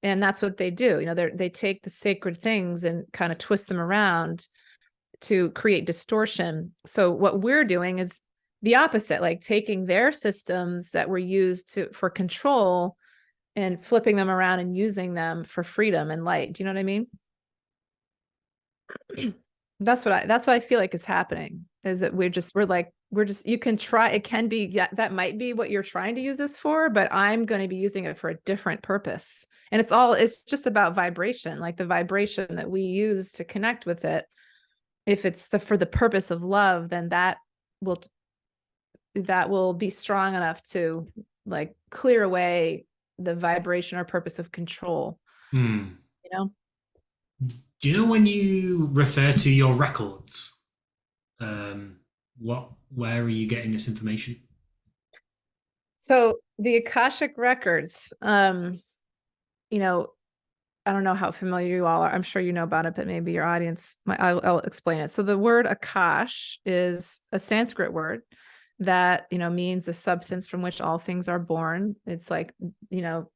And that's what they do. You know, they take the sacred things and kind of twist them around to create distortion. So what we're doing is the opposite, like taking their systems that were used for control and flipping them around and using them for freedom and light. Do you know what I mean? That's what I feel like is happening, is that we're just, you can try, it can be, yeah, that might be what you're trying to use this for, but I'm going to be using it for a different purpose. And it's just about vibration, like the vibration that we use to connect with it. If it's for the purpose of love, then that will be strong enough to like clear away the vibration or purpose of control. You know? Do you know when you refer to your records, where are you getting this information? So the Akashic Records, you know, I don't know how familiar you all are. I'm sure you know about it, but maybe your audience, I'll explain it. So the word Akash is a Sanskrit word that, you know, means the substance from which all things are born. It's like, you know,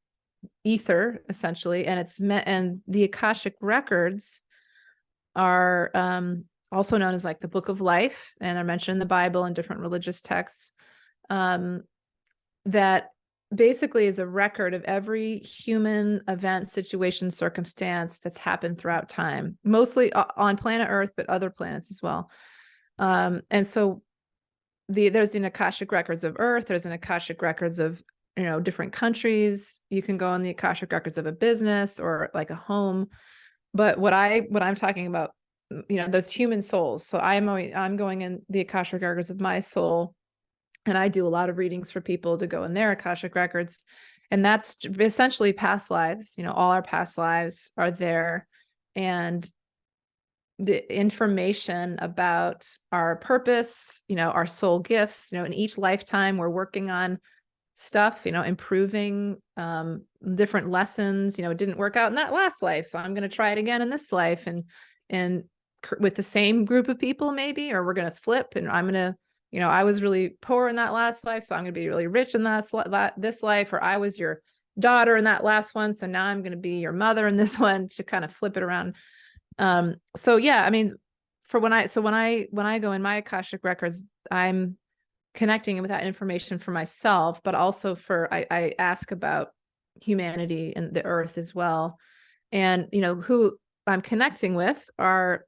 ether essentially. And and the Akashic Records are also known as like the Book of Life, and they're mentioned in the Bible and different religious texts. That basically is a record of every human event, situation, circumstance that's happened throughout time, mostly on planet Earth, but other planets as well. And so there's the Akashic Records of Earth. There's an Akashic Records of, you know, different countries. You can go on the Akashic Records of a business or like a home. But what I'm talking about, you know, those human souls. So I'm going in the Akashic Records of my soul. And I do a lot of readings for people to go in their Akashic Records. And that's essentially past lives. You know, all our past lives are there. And the information about our purpose, you know, our soul gifts, you know, in each lifetime, we're working on stuff, you know, improving different lessons. You know, it didn't work out in that last life, so I'm going to try it again in this life, and with the same group of people maybe, or we're going to flip, and I'm going to, you know, I was really poor in that last life, so I'm going to be really rich in this life, or I was your daughter in that last one, so now I'm going to be your mother in this one, to kind of flip it around. So yeah, I mean, when I go in my Akashic Records, I'm connecting with that information for myself, but also I ask about humanity and the earth as well. And, you know, who I'm connecting with are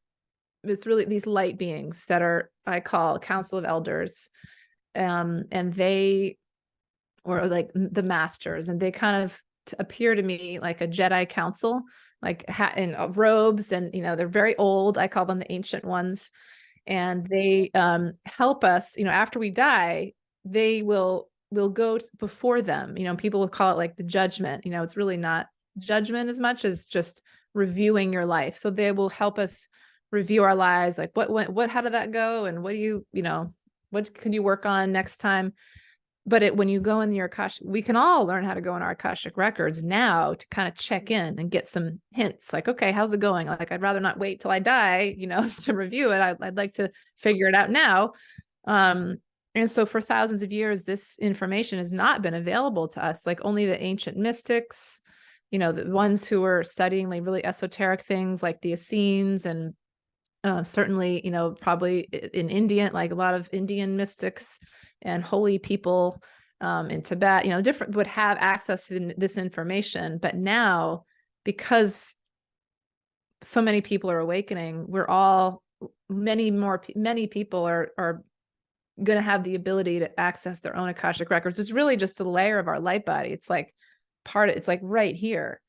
it's really these light beings that I call Council of Elders. And they, or like the masters, and they kind of appear to me like a Jedi council, like in robes, and they're very old. I call them the Ancient Ones, and they help us. After we die, they will go before them. People will call it like the judgment. It's really not judgment as much as just reviewing your life. So they will help us review our lives, like what how did that go, and what do you what can you work on next time. But when you go in your Akashic, we can all learn how to go in our Akashic records now to kind of check in and get some hints, like, okay, how's it going? Like, I'd rather not wait till I die, to review it. I'd like to figure it out now. And so for thousands of years, this information has not been available to us. Like, only the ancient mystics, the ones who were studying like really esoteric things like the Essenes, and certainly, probably in Indian, like a lot of Indian mystics and holy people in Tibet, different would have access to this information. But now, because so many people are awakening, many people are going to have the ability to access their own Akashic records. It's really just a layer of our light body. It's like it's like right here,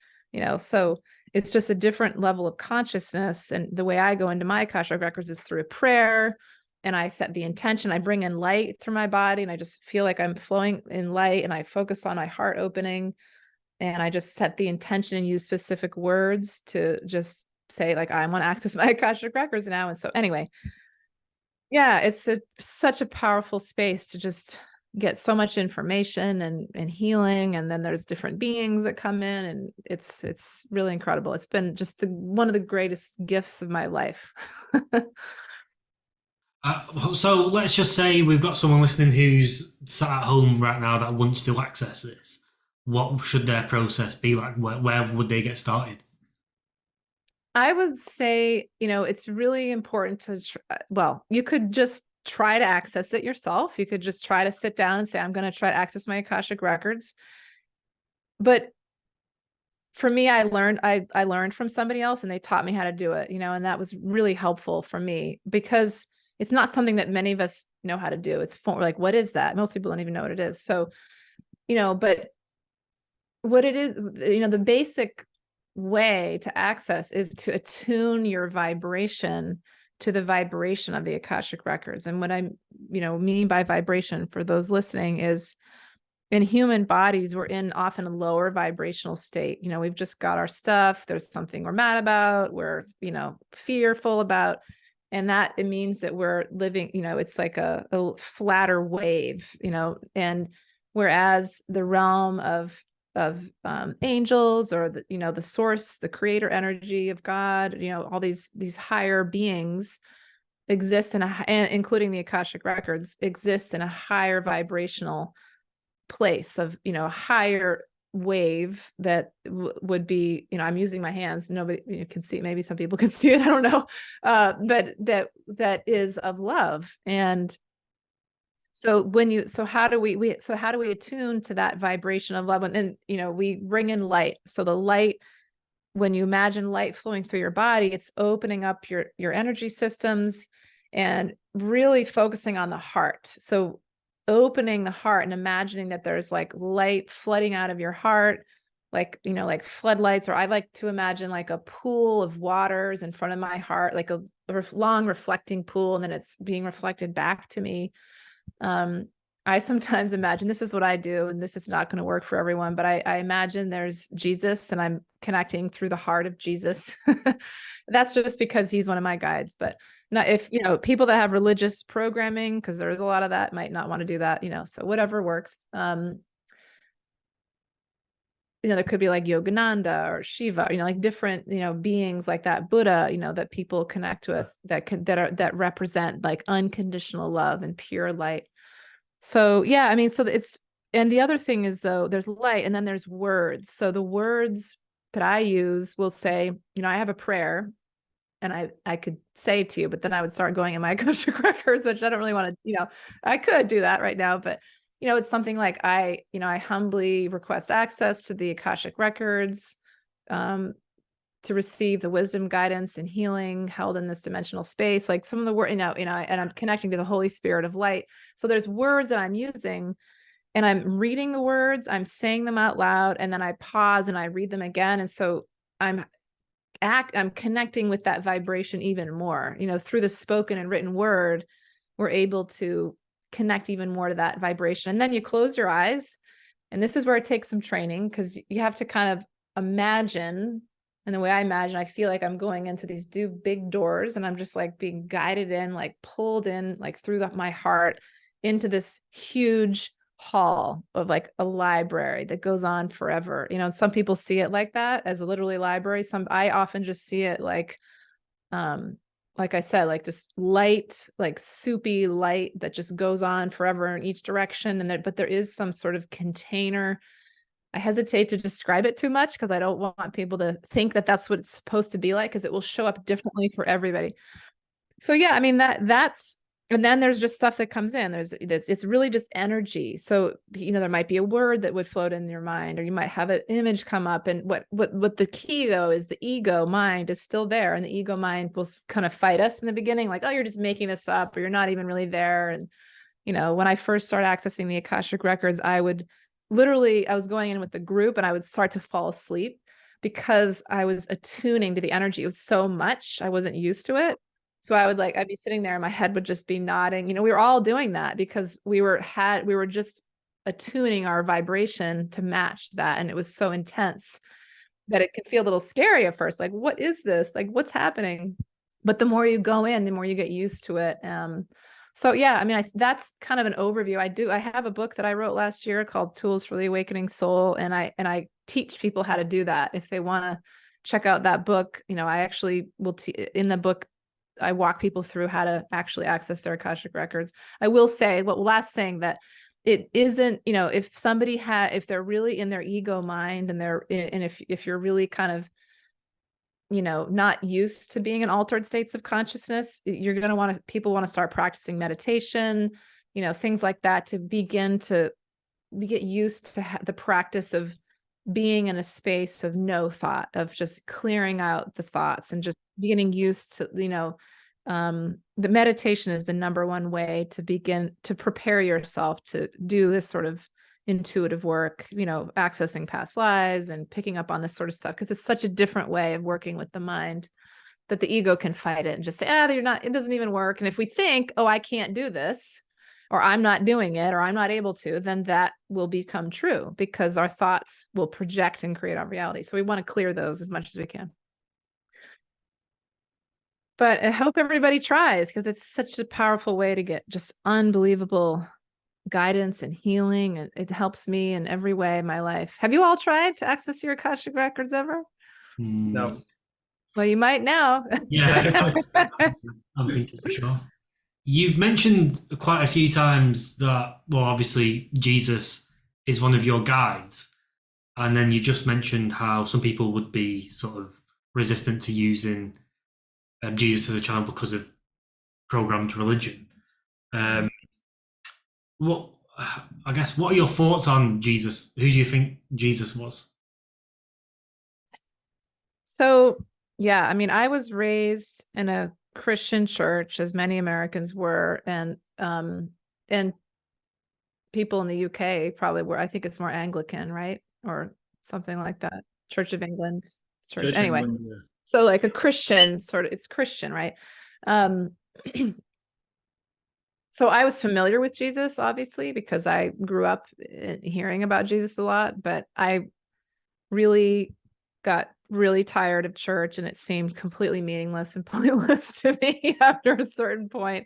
so it's just a different level of consciousness. And the way I go into my Akashic records is through a prayer, and I set the intention. I bring in light through my body, and I just feel like I'm flowing in light, and I focus on my heart opening, and I just set the intention and use specific words to just say, like, I want to access my Akashic records now. And so anyway, yeah, it's such a powerful space to just get so much information and healing. And then there's different beings that come in, and it's really incredible. It's been just one of the greatest gifts of my life. So let's just say we've got someone listening who's sat at home right now that wants to access this. What should their process be like? Where would they get started? I would say, it's really important to, you could just try to access it yourself. You could just try to sit down and say, I'm going to try to access my Akashic records. But for me, I learned from somebody else, and they taught me how to do it, and that was really helpful for me, because it's not something that many of us know how to do. It's like, what is that? Most people don't even know what it is. So, but what it is, the basic way to access is to attune your vibration to the vibration of the Akashic records. And what I mean by vibration, for those listening, is in human bodies, we're in often a lower vibrational state. We've just got our stuff. There's something we're mad about. We're, fearful about. And that it means that we're living, it's like a flatter wave, and whereas the realm of angels, or the source, the creator energy of God, all these higher beings exist including the Akashic records, exists in a higher vibrational place of, a higher wave that would be, I'm using my hands, nobody can see, maybe some people can see it, I don't know, but that is of love. And so how do we attune to that vibration of love? And then, we bring in light. So the light, when you imagine light flowing through your body, it's opening up your energy systems and really focusing on the heart. So opening the heart and imagining that there's like light flooding out of your heart, like, like floodlights, or I like to imagine like a pool of waters in front of my heart, like a long reflecting pool, and then it's being reflected back to me. I sometimes imagine, this is what I do, and this is not going to work for everyone, but I imagine there's Jesus and I'm connecting through the heart of Jesus. That's just because he's one of my guides. But not if, people that have religious programming, because there's a lot of that, might not want to do that, so whatever works. There could be like Yogananda or Shiva, like different, beings like that, Buddha, that people connect with, that represent like unconditional love and pure light. So, yeah, and the other thing is, though, there's light and then there's words. So the words that I use will say, I have a prayer, and I could say it to you, but then I would start going in my Akashic records, which I don't really want to, I could do that right now, but it's something like I humbly request access to the Akashic records to receive the wisdom, guidance, and healing held in this dimensional space. Like some of the word, and I'm connecting to the Holy Spirit of light. So there's words that I'm using, and I'm reading the words, I'm saying them out loud, and then I pause and I read them again. And so I'm connecting with that vibration even more. Through the spoken and written word, we're able to connect even more to that vibration. And then you close your eyes, and this is where it takes some training, because you have to kind of imagine. And the way I imagine, I feel like I'm going into these big doors, and I'm just like being guided in, like pulled in, like through my heart into this huge hall of like a library that goes on forever. Some people see it like that, as a literally library. I often just see it like I said, like just light, like soupy light that just goes on forever in each direction. But there is some sort of container. I hesitate to describe it too much because I don't want people to think that that's what it's supposed to be like, because it will show up differently for everybody. So yeah, I mean, that's, and then there's just stuff that comes in. It's really just energy. So, there might be a word that would float in your mind, or you might have an image come up. And what the key though is the ego mind is still there. And the ego mind will kind of fight us in the beginning, like, oh, you're just making this up, or you're not even really there. And, when I first started accessing the Akashic Records, I was going in with the group, and I would start to fall asleep because I was attuning to the energy. It was so much, I wasn't used to it. So I'd be sitting there and my head would just be nodding. We were all doing that because we were just attuning our vibration to match that. And it was so intense that it can feel a little scary at first. Like, what is this? Like, what's happening? But the more you go in, the more you get used to it. So yeah, I mean, that's kind of an overview. I have a book that I wrote last year called Tools for the Awakening Soul. And I teach people how to do that. If they want to check out that book, I actually will, in the book, I walk people through how to actually access their Akashic Records. I will say, last thing, that it isn't, if they're really in their ego mind, and if you're really kind of, not used to being in altered states of consciousness, you're going to people want to start practicing meditation, things like that, to begin to get used to the practice of being in a space of no thought, of just clearing out the thoughts and just getting used to, the meditation is the number one way to begin to prepare yourself to do this sort of intuitive work, accessing past lives and picking up on this sort of stuff, because it's such a different way of working with the mind that the ego can fight it and just say, it doesn't even work. And if we think, oh, I can't do this, or I'm not doing it, or I'm not able to, then that will become true, because our thoughts will project and create our reality. So we want to clear those as much as we can. But I hope everybody tries, because it's such a powerful way to get just unbelievable guidance and healing. And it helps me in every way in my life. Have you all tried to access your Akashic Records ever? No. Well, you might now. Yeah, I'm thinking for sure. You've mentioned quite a few times that, well, obviously Jesus is one of your guides. And then you just mentioned how some people would be sort of resistant to using Jesus as a channel because of programmed religion. What are your thoughts on Jesus? Who do you think Jesus was? So, yeah, I mean, I was raised in a Christian church, as many Americans were, and people in the UK probably were. I think it's more Anglican, right? Or something like that. Church of England. Church anyway. England, yeah. So like a Christian sort of, it's Christian, right? So I was familiar with Jesus, obviously, because I grew up hearing about Jesus a lot, but I really got really tired of church, and it seemed completely meaningless and pointless to me after a certain point.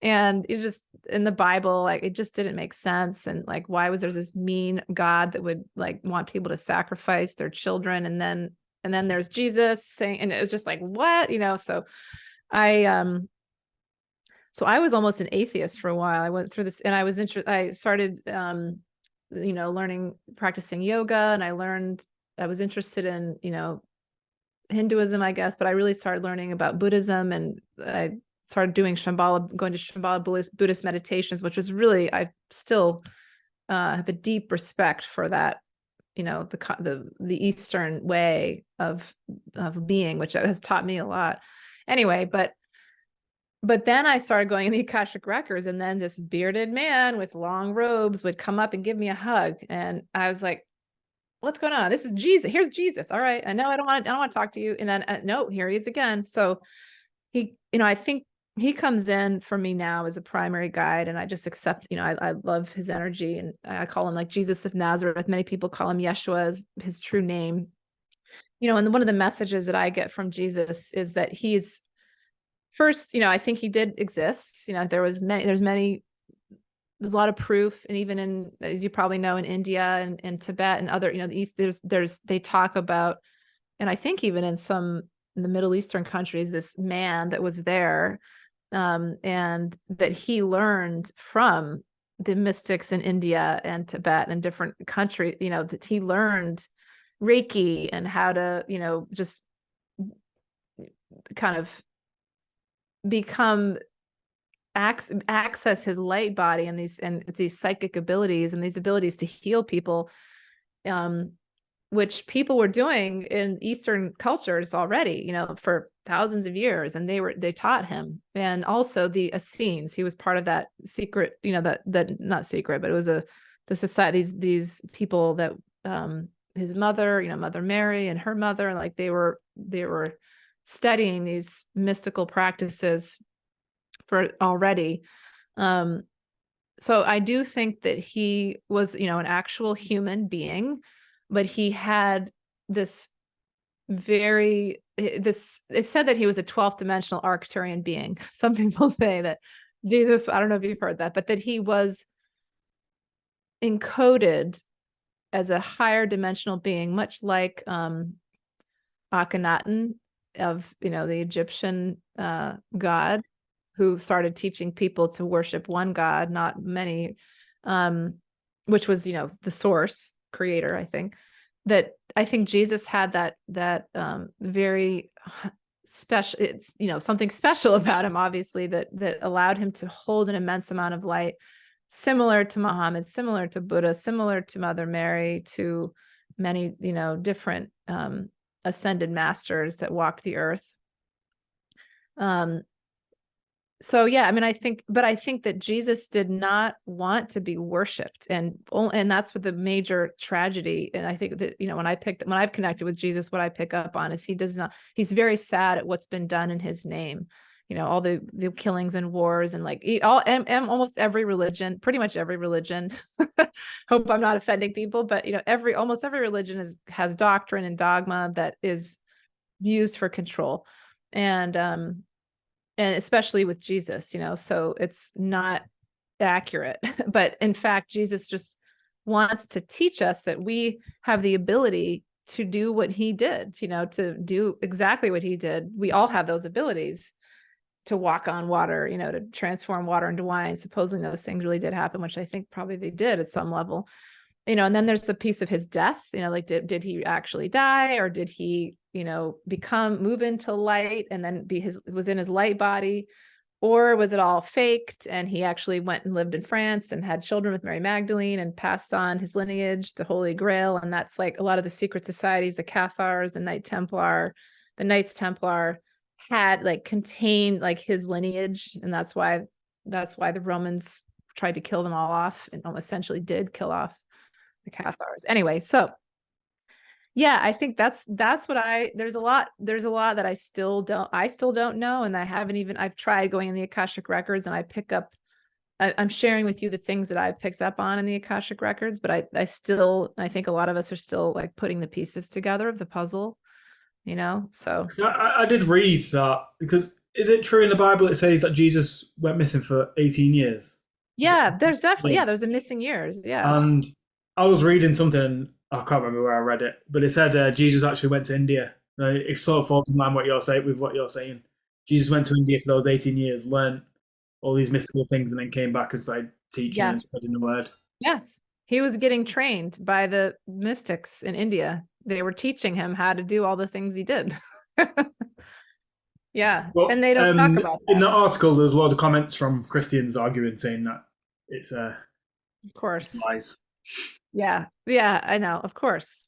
And it just, in the Bible, like, it just didn't make sense. And like, why was there this mean God that would like want people to sacrifice their children? And then there's Jesus saying, and it was just like, what, so I was almost an atheist for a while. I went through this, and I started, learning, practicing yoga, and I was interested in, Hinduism, I guess, but I really started learning about Buddhism, and I started doing going to Shambhala Buddhist meditations, which was really, I still have a deep respect for that the Eastern way of being, which has taught me a lot. Anyway, but then I started going in the Akashic Records, and then this bearded man with long robes would come up and give me a hug, and I was like, what's going on? This is Jesus. Here's Jesus. All right. I know I don't want to talk to you. And then no, here he is again. So he, I think he comes in for me now as a primary guide, and I just accept, I love his energy, and I call him like Jesus of Nazareth. Many people call him Yeshua as his true name. And one of the messages that I get from Jesus is that he's first, I think he did exist. There's a lot of proof, and even in, as you probably know, in India and Tibet and other, the East, they talk about, and I think even in the Middle Eastern countries, this man that was there, and that he learned from the mystics in India and Tibet and different countries, that he learned Reiki and how to, just kind of become access his light body and these psychic abilities and these abilities to heal people, which people were doing in Eastern cultures already, for thousands of years, and they taught him. And also the Essenes, he was part of that secret, that not secret, but it was the society, these people that his mother, Mother Mary and her mother, like they were studying these mystical practices for already. So I do think that he was, an actual human being, but he had it said that he was a 12th dimensional Arcturian being. Some people say that Jesus, I don't know if you've heard that, but that he was encoded as a higher dimensional being, much like Akhenaten of, the Egyptian god, who started teaching people to worship one God, not many, which was, the source creator. I think Jesus had that very special, it's, something special about him, obviously, that allowed him to hold an immense amount of light, similar to Muhammad, similar to Buddha, similar to Mother Mary, to many, different ascended masters that walked the earth. So yeah, I mean, I think that Jesus did not want to be worshipped, and that's what the major tragedy. And I think that, when I've connected with Jesus, what I pick up on is he's very sad at what's been done in his name. All the killings and wars, and like almost every religion, pretty much every religion. Hope I'm not offending people, but almost every religion has doctrine and dogma that is used for control, and especially with Jesus, so it's not accurate. But in fact, Jesus just wants to teach us that we have the ability to do what he did, to do exactly what he did. We all have those abilities to walk on water, to transform water into wine. Supposing those things really did happen, which I think probably they did at some level. And then there's the piece of his death, like did he actually die, or did he, move into light and then was in his light body, or was it all faked and he actually went and lived in France and had children with Mary Magdalene and passed on his lineage, the Holy Grail? And that's like a lot of the secret societies, the Cathars, the Knights Templar had contained his lineage, and that's why the Romans tried to kill them all off, and essentially did kill off the Cathars. Anyway, so yeah, I think that's what there's a lot that I still don't know. And I've tried going in the Akashic Records, and I'm sharing with you the things that I've picked up on in the Akashic Records, but I think a lot of us are still putting the pieces together of the puzzle, so. I did read that, because is it true in the Bible it says that Jesus went missing for 18 years? Yeah, there's definitely, there's a missing years. Yeah. And I was reading something, I can't remember where I read it, but it said Jesus actually went to India. It sort of falls in line with what you're saying. Jesus went to India for those 18 years, learned all these mystical things, and then came back and started teaching and spreading the word. Yes. He was getting trained by the mystics in India. They were teaching him how to do all the things he did. Yeah. Well, and they don't talk about that. In the article, there's a lot of comments from Christians arguing, saying that it's of course lies. Yeah, I know. Of course,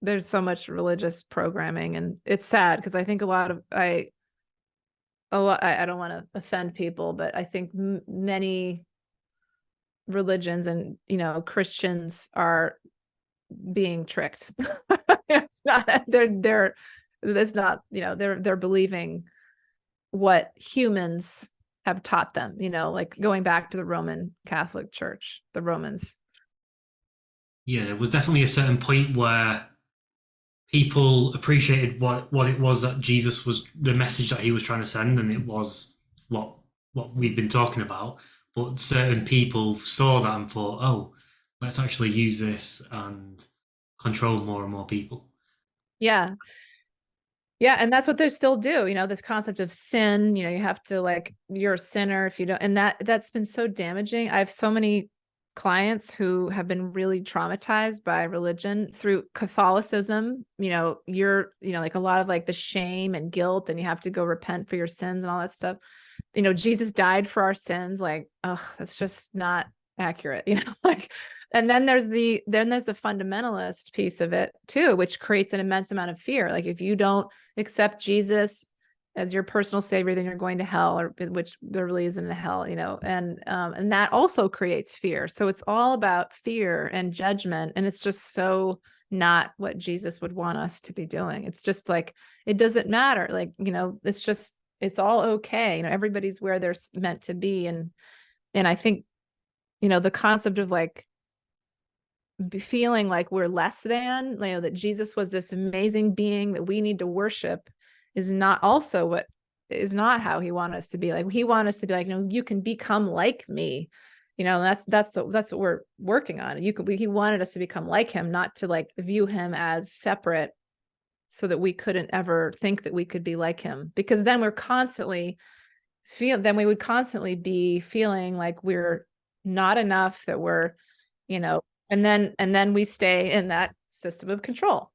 there's so much religious programming, and it's sad because I think I don't want to offend people, but I think many religions and Christians are being tricked. It's not they're it's not they're believing what humans have taught them, like going back to the Roman Catholic Church, the Romans. Yeah, there was definitely a certain point where people appreciated what it was that Jesus was, the message that he was trying to send, and it was what we've been talking about. But certain people saw that and thought, oh, let's actually use this and control more and more people. Yeah. Yeah, and that's what they still do. This concept of sin, you have to, like, you're a sinner if you don't, and that's been so damaging. I have so many clients who have been really traumatized by religion through Catholicism. You're, like a lot of like the shame and guilt, and you have to go repent for your sins and all that stuff. Jesus died for our sins. Like, oh, that's just not accurate, like. And then there's the fundamentalist piece of it too, which creates an immense amount of fear. Like, if you don't accept Jesus as your personal savior, then you're going to hell, or which there really isn't a hell, and that also creates fear. So it's all about fear and judgment, and it's just so not what Jesus would want us to be doing. It's just like, it doesn't matter. Like, it's all okay. Everybody's where they're meant to be, and I think the concept of like feeling like we're less than, that Jesus was this amazing being that we need to worship, is not how he wanted us to be. Like, he wanted us to be like, you can become like me. That's what we're working on. He wanted us to become like him, not to like view him as separate, so that we couldn't ever think that we could be like him, because then we would constantly be feeling like we're not enough, that we're, and then we stay in that system of control.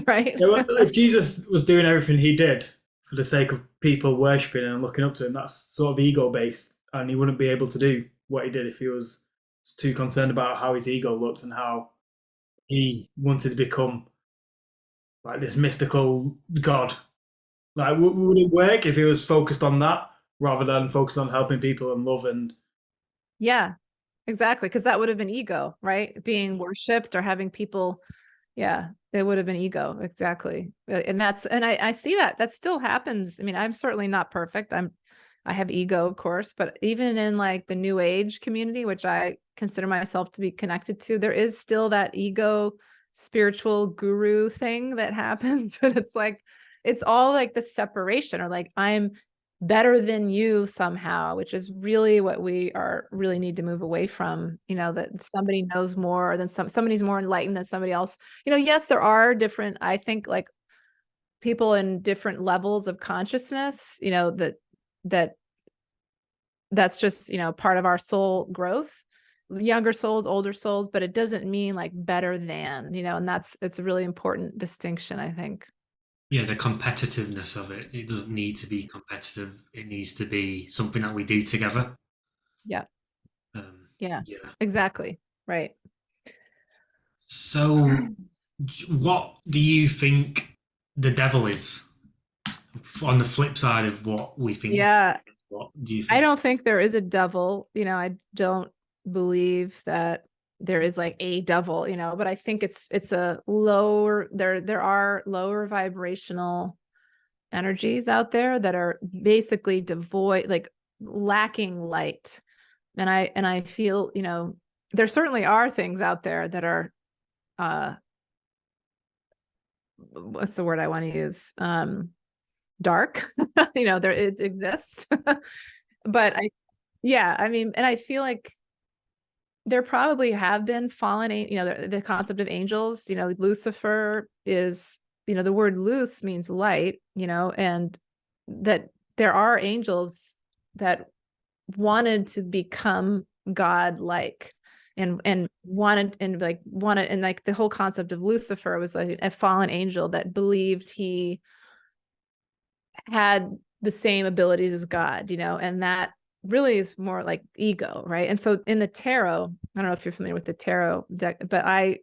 Right? Yeah, well, if Jesus was doing everything he did for the sake of people worshipping and looking up to him, that's sort of ego based, and he wouldn't be able to do what he did if he was too concerned about how his ego looked and how he wanted to become like this mystical god. Like, would it work if he was focused on that rather than focused on helping people and love? And Yeah, exactly. Because that would have been ego, right? Being worshipped or having people. Yeah, it would have been ego. Exactly. And I see that still happens. I mean, I'm certainly not perfect. I have ego, of course, but even in like the new age community, which I consider myself to be connected to, there is still that ego spiritual guru thing that happens. And it's like, it's all like the separation, or like, I'm better than you somehow, which is really what we really need to move away from. That somebody knows more than somebody's more enlightened than somebody else. Yes, there are different, I think, like, people in different levels of consciousness, that's just, part of our soul growth, younger souls, older souls, but it doesn't mean like better than, and it's a really important distinction, I think. Yeah, the competitiveness of it. It doesn't need to be competitive. It needs to be something that we do together. Yeah. Yeah, Yeah. exactly. Right. So, what do you think the devil is? On the flip side of what we think. Yeah. What do you think? I don't think there is a devil. I don't believe that there is like a devil, but I think it's a lower, there are lower vibrational energies out there that are basically devoid, like lacking light. And I feel, there certainly are things out there that are, what's the word I want to use? Dark. There, it exists. But I mean, and I feel like there probably have been fallen, the concept of angels, Lucifer is, the word loose means light, and that there are angels that wanted to become God-like, and wanted, and like the whole concept of Lucifer was like a fallen angel that believed he had the same abilities as God, and that really is more like ego, right? And so in the tarot, I don't know if you're familiar with the tarot deck, but I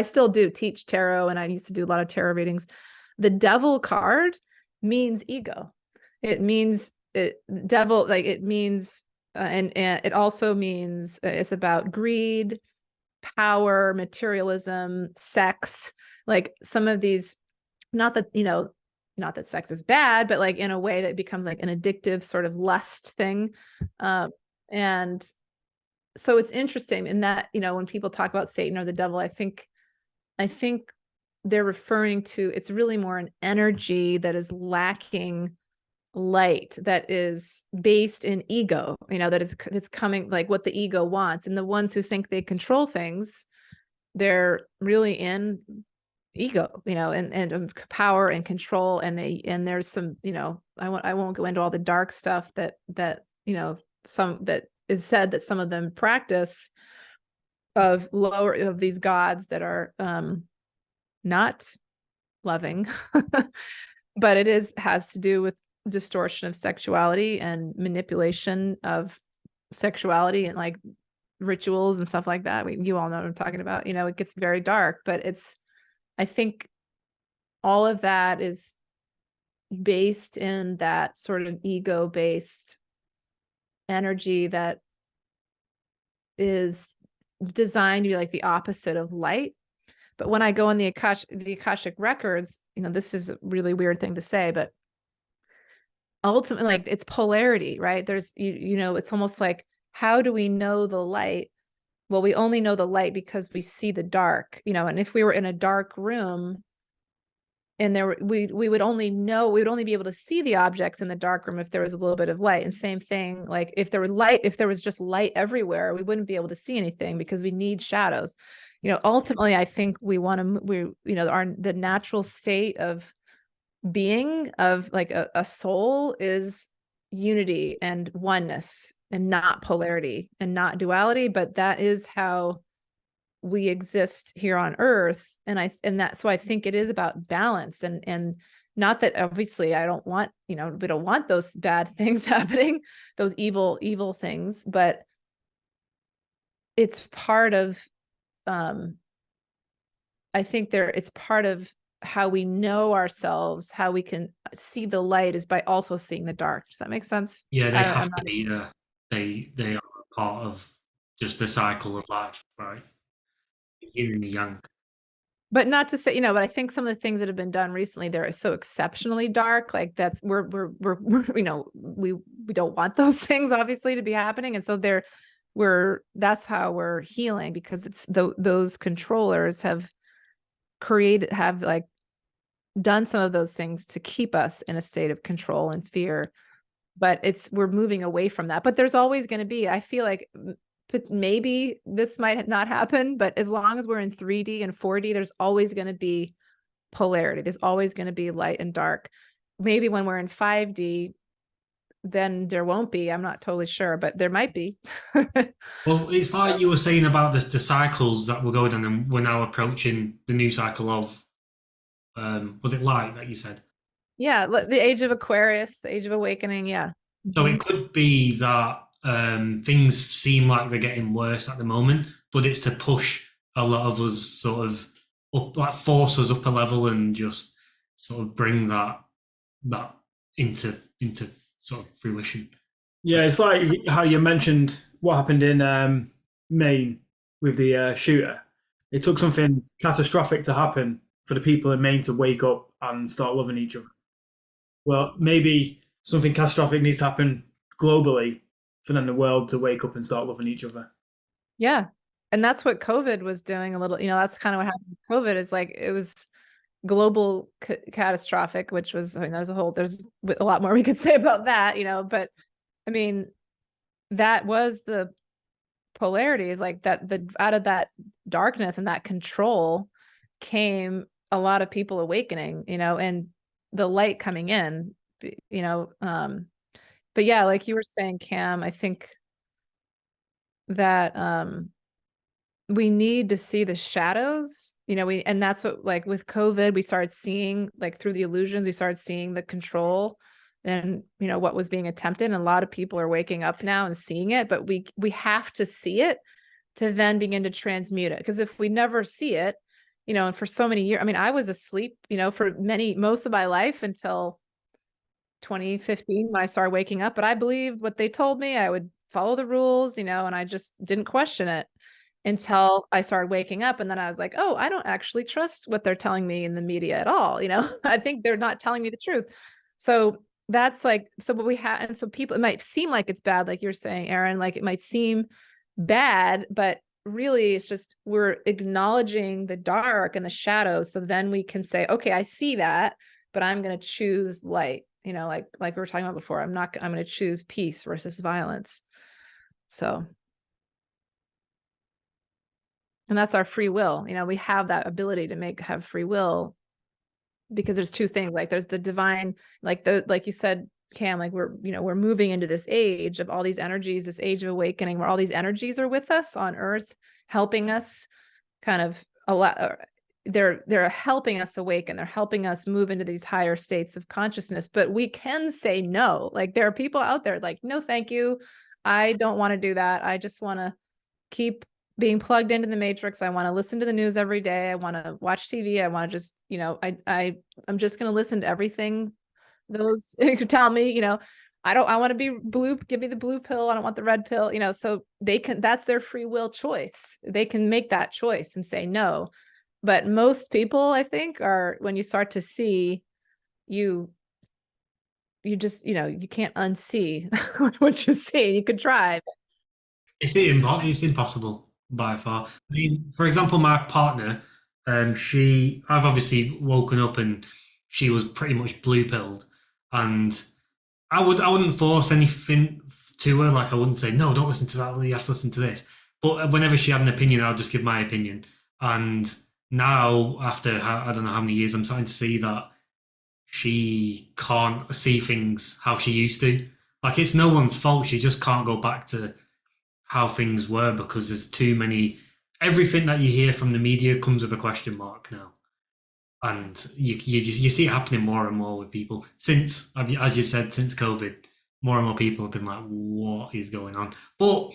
still do teach tarot, and I used to do a lot of tarot readings. The devil card means ego. It means devil, like it means, and it also means it's about greed, power, materialism, sex, like some of these, not that, not that sex is bad, but like in a way that becomes like an addictive sort of lust thing. And so it's interesting in that, when people talk about Satan or the devil, I think they're referring to, it's really more an energy that is lacking light, that is based in ego, that it's coming like what the ego wants. And the ones who think they control things, they're really in ego, and power and control. And there's some, I won't go into all the dark stuff that some that is said that some of them practice of these gods that are not loving, but has to do with distortion of sexuality and manipulation of sexuality and like rituals and stuff like that. You all know what I'm talking about. It gets very dark, but I think all of that is based in that sort of ego-based energy that is designed to be like the opposite of light. But when I go in the Akashic Records, this is a really weird thing to say, but ultimately, like, it's polarity, right? There's, it's almost like, how do we know the light? Well, we only know the light because we see the dark, and if we were in a dark room and we would only be able to see the objects in the dark room if there was a little bit of light. And same thing, like if there was just light everywhere, we wouldn't be able to see anything because we need shadows. Ultimately, I think the natural state of being of like a soul is unity and oneness and not polarity and not duality, but that is how we exist here on earth. So I think it is about balance, and not that obviously I don't want, we don't want those bad things happening, those evil things, but it's part of, I think it's part of how we know ourselves, how we can see the light is by also seeing the dark. Does that make sense? Yeah, they have to be there. They are a part of just the cycle of life, right? Yin and yang. But not to say, but I think some of the things that have been done recently, they're so exceptionally dark. Like we're we don't want those things obviously to be happening. And so that's how we're healing, because it's those controllers have like done some of those things to keep us in a state of control and fear. But we're moving away from that. But there's always going to be, I feel like, maybe this might not happen, but as long as we're in 3D and 4D, there's always going to be polarity. There's always going to be light and dark. Maybe when we're in 5D, then there won't be. I'm not totally sure, but there might be. Well, it's like you were saying about the cycles that we're going on, and we're now approaching the new cycle of, was it light that you said? Yeah, the age of Aquarius, the age of awakening. Yeah. So it could be that things seem like they're getting worse at the moment, but it's to push a lot of us sort of up, like force us up a level and just sort of bring that into sort of fruition. Yeah, it's like how you mentioned what happened in Maine with the shooter. It took something catastrophic to happen for the people in Maine to wake up and start loving each other. Well, maybe something catastrophic needs to happen globally for then the world to wake up and start loving each other. Yeah. And that's what COVID was doing a little, that's kind of what happened with COVID, is like, it was global catastrophic, which was, there's a lot more we could say about that, but I mean, that was the polarity, is like that out of that darkness and that control came a lot of people awakening, and the light coming in, but yeah, like you were saying, Cam, I think that we need to see the shadows, and that's what, like with COVID, we started seeing, like through the illusions, we started seeing the control and what was being attempted. And a lot of people are waking up now and seeing it, but we have to see it to then begin to transmute it. Because if we never see it, and for so many years, I mean, I was asleep, for most of my life until 2015 when I started waking up, but I believed what they told me. I would follow the rules, and I just didn't question it until I started waking up. And then I was like, oh, I don't actually trust what they're telling me in the media at all. I think they're not telling me the truth. So that's like, so what we have, and so people, it might seem like it's bad, like you're saying, Aaron, like it might seem bad, but really it's just, we're acknowledging the dark and the shadows. So then we can say, okay, I see that, but I'm going to choose light, like we were talking about before. I'm going to choose peace versus violence. So, and that's our free will. We have that ability to have free will, because there's two things, like there's the divine, like you said, Cam, like we're moving into this age of all these energies, this age of awakening, where all these energies are with us on earth, helping us kind of they're helping us awaken. They're helping us move into these higher states of consciousness, but we can say no. Like there are people out there like, no, thank you. I don't want to do that. I just want to keep being plugged into the matrix. I want to listen to the news every day. I want to watch TV. I want to just, I'm just going to listen to everything those tell me, I want to be blue, give me the blue pill. I don't want the red pill, so that's their free will choice. They can make that choice and say no. But most people, I think, are, when you start to see, you just, you can't unsee what you see. You could try. It's impossible by far. I mean, for example, my partner, I've obviously woken up and she was pretty much blue pilled, and I wouldn't force anything to her. Like I wouldn't say, no, don't listen to that. You have to listen to this. But whenever she had an opinion, I'll just give my opinion. And now, after I don't know how many years, I'm starting to see that she can't see things how she used to. Like it's no one's fault. She just can't go back to how things were, because there's too many. Everything that you hear from the media comes with a question mark now, and you see it happening more and more with people since, as you've said, since COVID. More and more people have been like, "What is going on?" But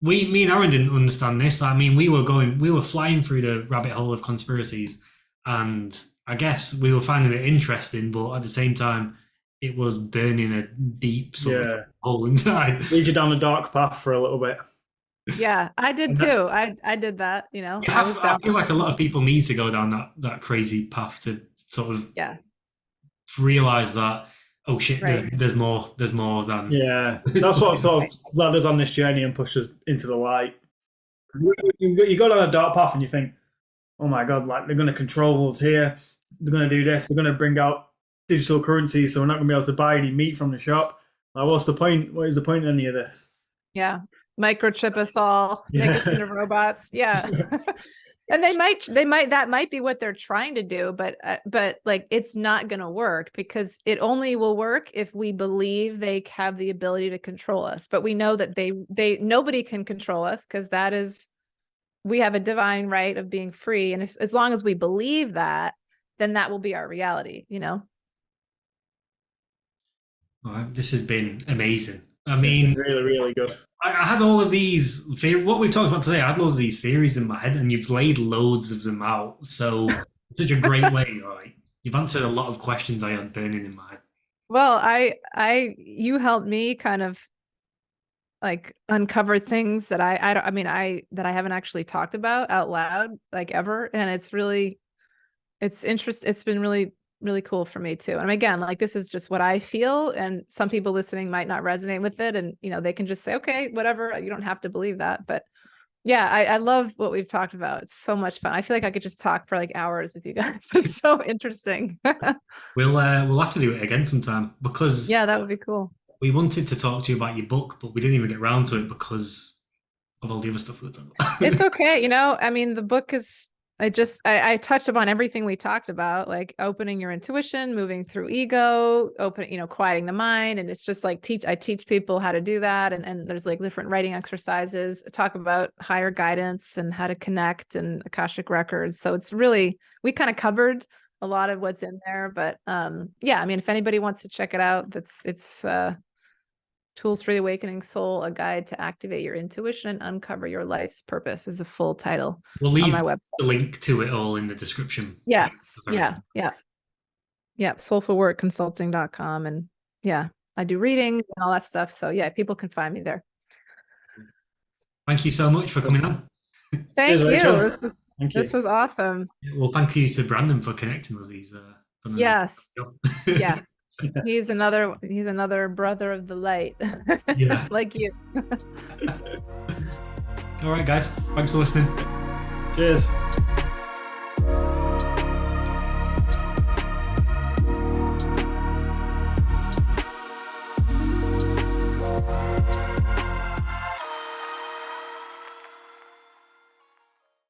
me and Aaron didn't understand this. I mean, we were flying through the rabbit hole of conspiracies, and I guess we were finding it interesting, but at the same time, it was burning a deep sort of hole inside. Lead you down a dark path for a little bit. Yeah, I did too. I did that, I feel like a lot of people need to go down that crazy path to sort of realize that, oh shit, right, there's more than. Yeah, that's what sort of led us on this journey and pushed us into the light. You go down a dark path and you think, oh my god, like they're going to control us here. They're going to do this. They're going to bring out digital currency, so we're not going to be able to buy any meat from the shop. Like, what's the point? What is the point of any of this? Yeah, microchip us all, make us into robots. Yeah. And that might be what they're trying to do, but like it's not going to work, because it only will work if we believe they have the ability to control us. But we know that nobody can control us, because we have a divine right of being free. And as long as we believe that, then that will be our reality, Well, this has been amazing. I mean, really, really good. I had all of these what we've talked about today. I had loads of these theories in my head, and you've laid loads of them out. So such a great way. Like, you've answered a lot of questions I had burning in my head. Well, you helped me kind of like uncover things that I haven't actually talked about out loud, like ever. And it's been really, really cool for me too. And again, like this is just what I feel, and some people listening might not resonate with it, and they can just say, okay, whatever, you don't have to believe that. But yeah, I love what we've talked about. It's so much fun. I feel like I could just talk for like hours with you guys. It's so interesting. We'll have to do it again sometime, because that would be cool. We wanted to talk to you about your book, but we didn't even get around to it because of all the other stuff we were talking about. It's okay. I mean, the book is, I touched upon everything we talked about, like opening your intuition, moving through ego, quieting the mind. And it's just like I teach people how to do that. And there's like different writing exercises, talk about higher guidance and how to connect, and Akashic Records. So it's really, we kind of covered a lot of what's in there. But yeah, I mean, if anybody wants to check it out, it's Tools for the Awakening Soul, a guide to activate your intuition and uncover your life's purpose is the full title. We'll leave on my website. the link to it all in the description. Yes. Yeah. Soulfulworkconsulting.com. And yeah, I do readings and all that stuff. So yeah, people can find me there. Thank you so much for coming on. Thank Cheers, you. Rachel. This was awesome. Well, thank you to Brandon for connecting us. He's Yes. Yeah. He's another brother of the light. Yeah. Like you. All right, guys. Thanks for listening. Cheers.